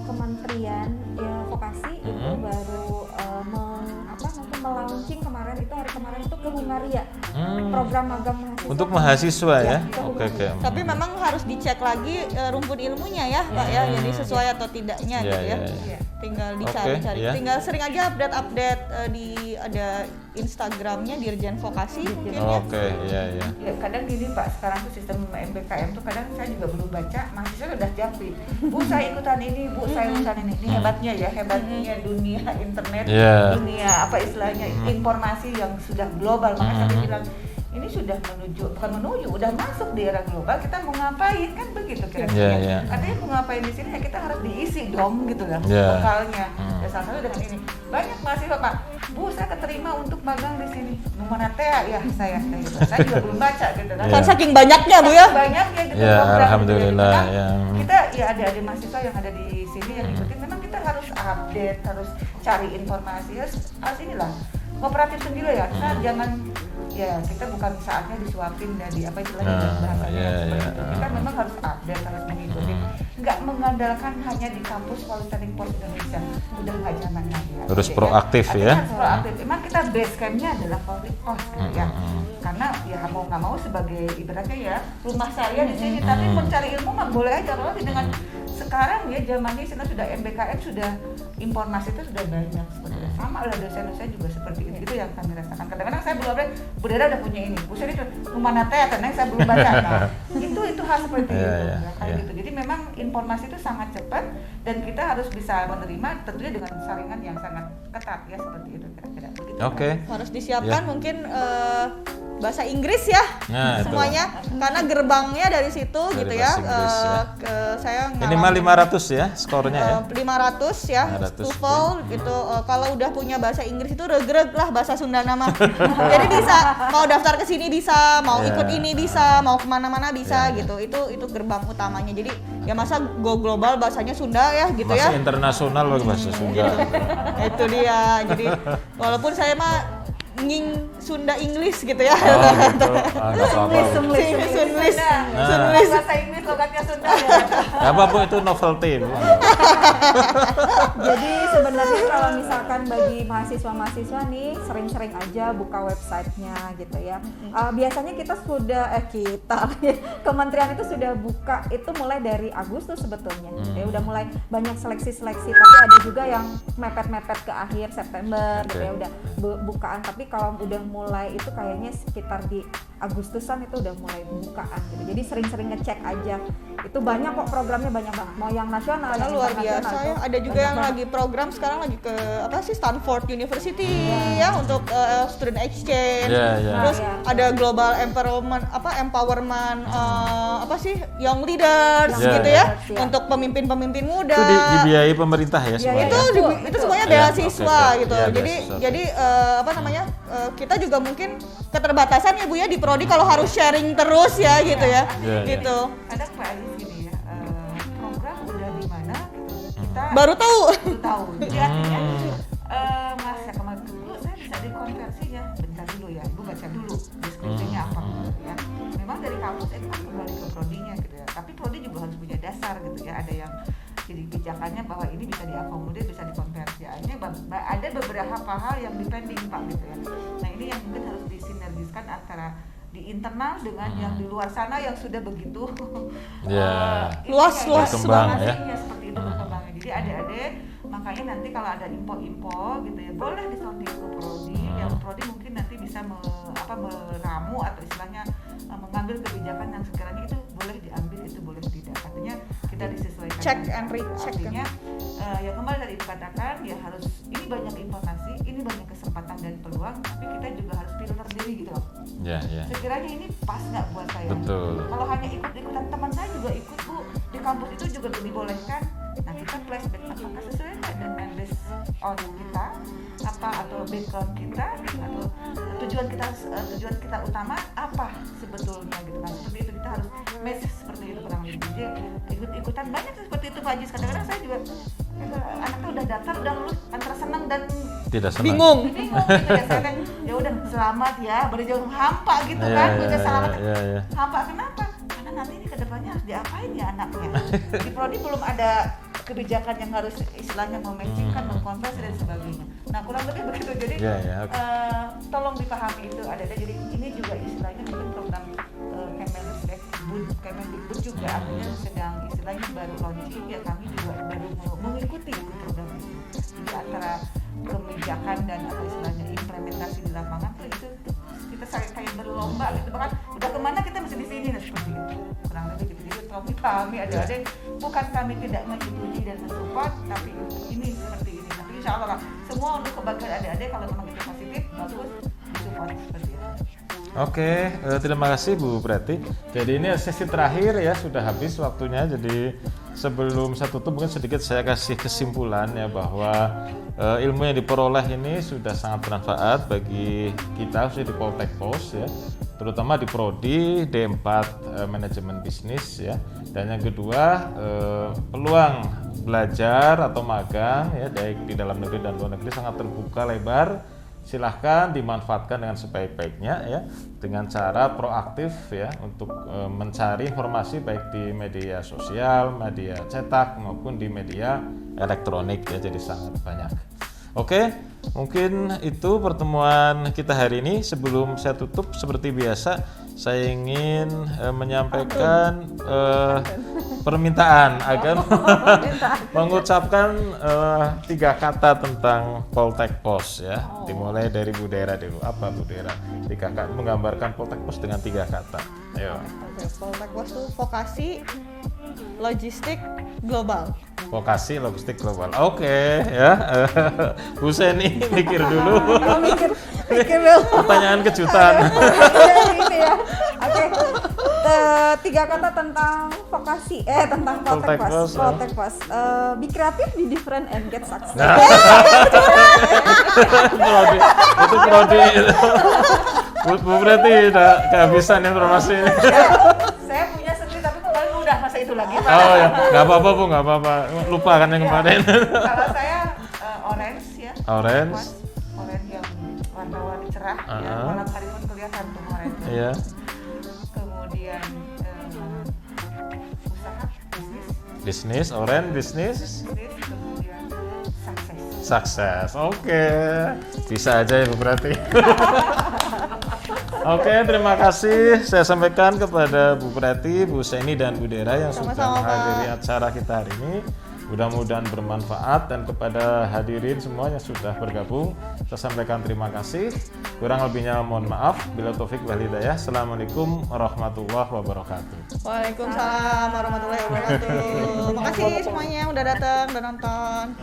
Kementerian Vokasi itu baru melaunching kemarin itu ke Hungaria program magang mahasiswa. Untuk mahasiswa ya? Oke. Tapi memang harus dicek lagi rumpun ilmunya ya Pak ya, jadi sesuai atau tidaknya gitu ya. Tinggal dicari-cari, tinggal sering aja update di ada Instagramnya Dirjen Vokasi mungkin ya. Kadang gini Pak, sekarang tuh sistem MBKM tuh kadang saya juga belum baca, mahasiswa udah japri, Bu saya ikutan ini, Bu saya ikutan ini. Ini hebatnya dunia internet, dunia apa istilahnya informasi yang sudah global. Makanya saya bilang ini sudah udah masuk di era global, kita mau ngapain kan begitu kira-kira. Artinya mau ngapain di sini ya kita harus diisi dong gitu lah lokalnya. Ya salah satu dengan ini. Banyak mahasiswa Pak, Bu saya keterima untuk magang di sini. Numanatea ya saya gitu. Saya juga belum baca gitu kan. Saking banyaknya Bu ya. Banyaknya gitu Alhamdulillah kita ya ada mahasiswa yang ada di sini yang ikutin, memang kita harus update, harus cari informasi, harus inilah kooperatif sendiri ya. Kita jangan kita bukan saatnya disuapin dari apa istilahnya bahasanya seperti itu. Kita memang harus update, harus mengikuti. Nggak mengandalkan hanya di kampus Politeknik Pos Indonesia. Udah nggak zaman lagi. Harus proaktif ya. Harus proaktif. Emang kita base camp-nya adalah Politeknik Pos ya. Karena ya mau nggak mau sebagai ibaratnya ya rumah saya di sini. Tapi mencari ilmu mah boleh aja. Kalau dengan sekarang ya zaman ini sudah MBKM, sudah informasi itu sudah banyak seperti itu. Sama lah dosen-dosen juga seperti itu yang kami rasakan. Kadang-kadang saya belum update, Budera udah punya ini, Bu Seri itu Numanatea karena saya belum baca. Nah, itu hal seperti itu. Kayak gitu. Jadi memang informasi itu sangat cepat dan kita harus bisa menerima tentunya dengan saringan yang sangat ketat ya seperti itu kira-kira. Harus disiapkan mungkin bahasa Inggris ya semuanya karena gerbangnya dari situ dari gitu ya. Saya minimal 500 ya skornya ya. 500 ya. TOEFL gitu. Kalau udah punya bahasa Inggris itu regreg lah bahasa Sunda nama. Jadi bisa mau daftar ke sini bisa, mau ikut ini bisa, mau kemana-mana bisa gitu. Itu gerbang utamanya. Jadi ya masa go global bahasanya Sunda ya gitu ya. Masih internasional bahasa Sunda. Itu dia. Jadi walaupun saya mah nging Sunda English gitu ya. Sunlis. Bahasa Inggris logatnya Sunda ya. Apa Bu itu novelty? Jadi sebenarnya kalau misalkan bagi mahasiswa-mahasiswa nih sering-sering aja buka websitenya gitu ya. Biasanya kita Kementerian itu sudah buka itu mulai dari Agustus sebetulnya. Ya udah mulai banyak seleksi-seleksi, tapi ada juga yang mepet-mepet ke akhir September gitu ya udah bukaan. Tapi kalau udah mulai itu kayaknya sekitar di Agustusan itu udah mulai bukaan gitu. Jadi sering-sering ngecek aja. Itu banyak kok programnya, banyak banget. Mau yang nasional, yang luar biasa ya. Ada juga yang lagi program sekarang lagi ke Stanford University ya untuk student exchange. Terus ada global empowerment young leaders gitu ya. Untuk pemimpin-pemimpin muda. Itu dibiayai pemerintah ya semuanya. Itu semuanya beasiswa gitu. Jadi kita juga mungkin keterbatasan ya Bu ya di prodi kalau harus sharing terus ya gitu ya. Gitu. Ada Pak Aziz gini ya. Program udah di mana kita baru tahu. Jadi artinya Mas ya kemarin dulu saya bisa dikonversi ya. Bentar dulu ya. Ibu baca dulu deskripsinya apa gitu ya. Memang dari kampus itu kan kembali ke prodinya gitu ya. Tapi prodi juga harus punya dasar gitu ya. Ada yang jadi kebijakannya bahwa ini bisa diakomodir, bisa dikonversi. Ada beberapa hal yang depending Pak gitu ya. Nah ini yang mungkin harus disinergiskan antara di internal dengan yang di luar sana yang sudah begitu luas berkembang ya. Seperti itu berkembangnya. Jadi adik-adik makanya nanti kalau ada info gitu ya boleh disounding ke prodi, yang prodi mungkin nanti bisa meramu atau istilahnya mengambil kebijakan yang sekiranya itu boleh diambil, itu boleh tidak. Artinya kita disesuaikan. Check and recheck. Artinya yang kembali tadi dikatakan ya harus ini banyak informasi, ini banyak kesempatan dan peluang, tapi kita juga harus filter diri gitu loh. Sekiranya ini pas nggak buat saya. Betul. Kalau hanya ikut-ikutan teman saya juga ikut Bu, di kampus itu juga dibolehkan. Nah kita flashback apakah sesuai nggak dengan based on kita atau background kita atau tujuan kita utama apa sebetulnya gitu kan. Seperti itu kita harus match seperti itu kurang lebih. Jadi ikut-ikutan banyak seperti itu Pak Ajis. Kadang-kadang saya juga anaknya udah daftar, udah lulus antara senang dan tidak senang. Bingung gitu ya. Saya kan ya udah selamat ya, berjuang hampa gitu kan. Udah selamat. Hampa kenapa? Karena nanti ini kedepannya harus diapain ya anaknya. Di prodi belum ada kebijakan yang harus istilahnya mematchingkan, mengkonversi dan sebagainya. Nah kurang lebih begitu. Jadi tolong dipahami itu ada. Jadi ini juga istilahnya mungkin program Kemendikbud juga artinya sedang istilahnya baru launching ya, kami juga baru mengikuti program itu. Jadi antara kebijakan dan atau istilahnya implementasi di lapangan itu kita kayak berlomba gitu, bahkan udah kemana kita mesti di sini seperti itu. Kurang lebih gitu. Jadi tolong dipahami ada-ada, bukan kami tidak menyetujui dan mensupport, tapi ini seperti ini. Tapi insya Allah semua untuk kebahagiaan adik-adik kalau memang itu positif, bagus, disupport seperti itu. Oke, terima kasih Bu Preti. Jadi ini sesi terakhir ya, sudah habis waktunya. Jadi sebelum saya tutup mungkin sedikit saya kasih kesimpulan ya bahwa ilmu yang diperoleh ini sudah sangat bermanfaat bagi kita khususnya di Poltek Pos ya, terutama di prodi D4 manajemen bisnis ya. Dan yang kedua peluang belajar atau magang ya baik di dalam negeri dan luar negeri sangat terbuka lebar. Silahkan dimanfaatkan dengan sebaik-baiknya ya, dengan cara proaktif ya untuk mencari informasi baik di media sosial, media cetak maupun di media elektronik ya, jadi sangat banyak. Oke, mungkin itu pertemuan kita hari ini. Sebelum saya tutup seperti biasa saya ingin menyampaikan permintaan agar mengucapkan 3 kata tentang Poltek Pos ya. Dimulai dari Bu Dera dulu. Apa Bu Dera? 3 kata menggambarkan Poltek Pos dengan 3 kata. Ayo. Poltek Pos itu vokasi, logistik, global. Vokasi, logistik, global. Oke, ya. Bu Seni mikir dulu. Mikir dulu. Pertanyaan kejutan. Ini ya. Oke. 3 kata tentang vokasi, tentang Poltek Pos. Poltek Pos. Be creative, be different, and get success. Nah. Itu prodi. Bu Preti udah kehabisan informasi ini. Saya punya sendiri tapi kemarin udah masa itu lagi Pak. Oh ya, nggak apa-apa Bu, nggak apa-apa. Lupa kan yang kemarin. Kalau saya orange ya. Orange. Orange yang warna-warni cerah ya. Malam hari pun kelihatan tuh orange. Iya. Kemudian usaha, bisnis, orange, bisnis. Kemudian Sukses. Oke. Bisa aja ya Bu Preti. Oke, terima kasih saya sampaikan kepada Bu Preti, Bu Seni dan Bu Dera yang sudah menghadiri acara kita hari ini. Mudah-mudahan bermanfaat, dan kepada hadirin semua yang sudah bergabung saya sampaikan terima kasih. Kurang lebihnya mohon maaf. Bila taufik wal hidayah. Assalamualaikum warahmatullahi wabarakatuh. Waalaikumsalam warahmatullahi wabarakatuh. Makasih semuanya udah datang dan nonton.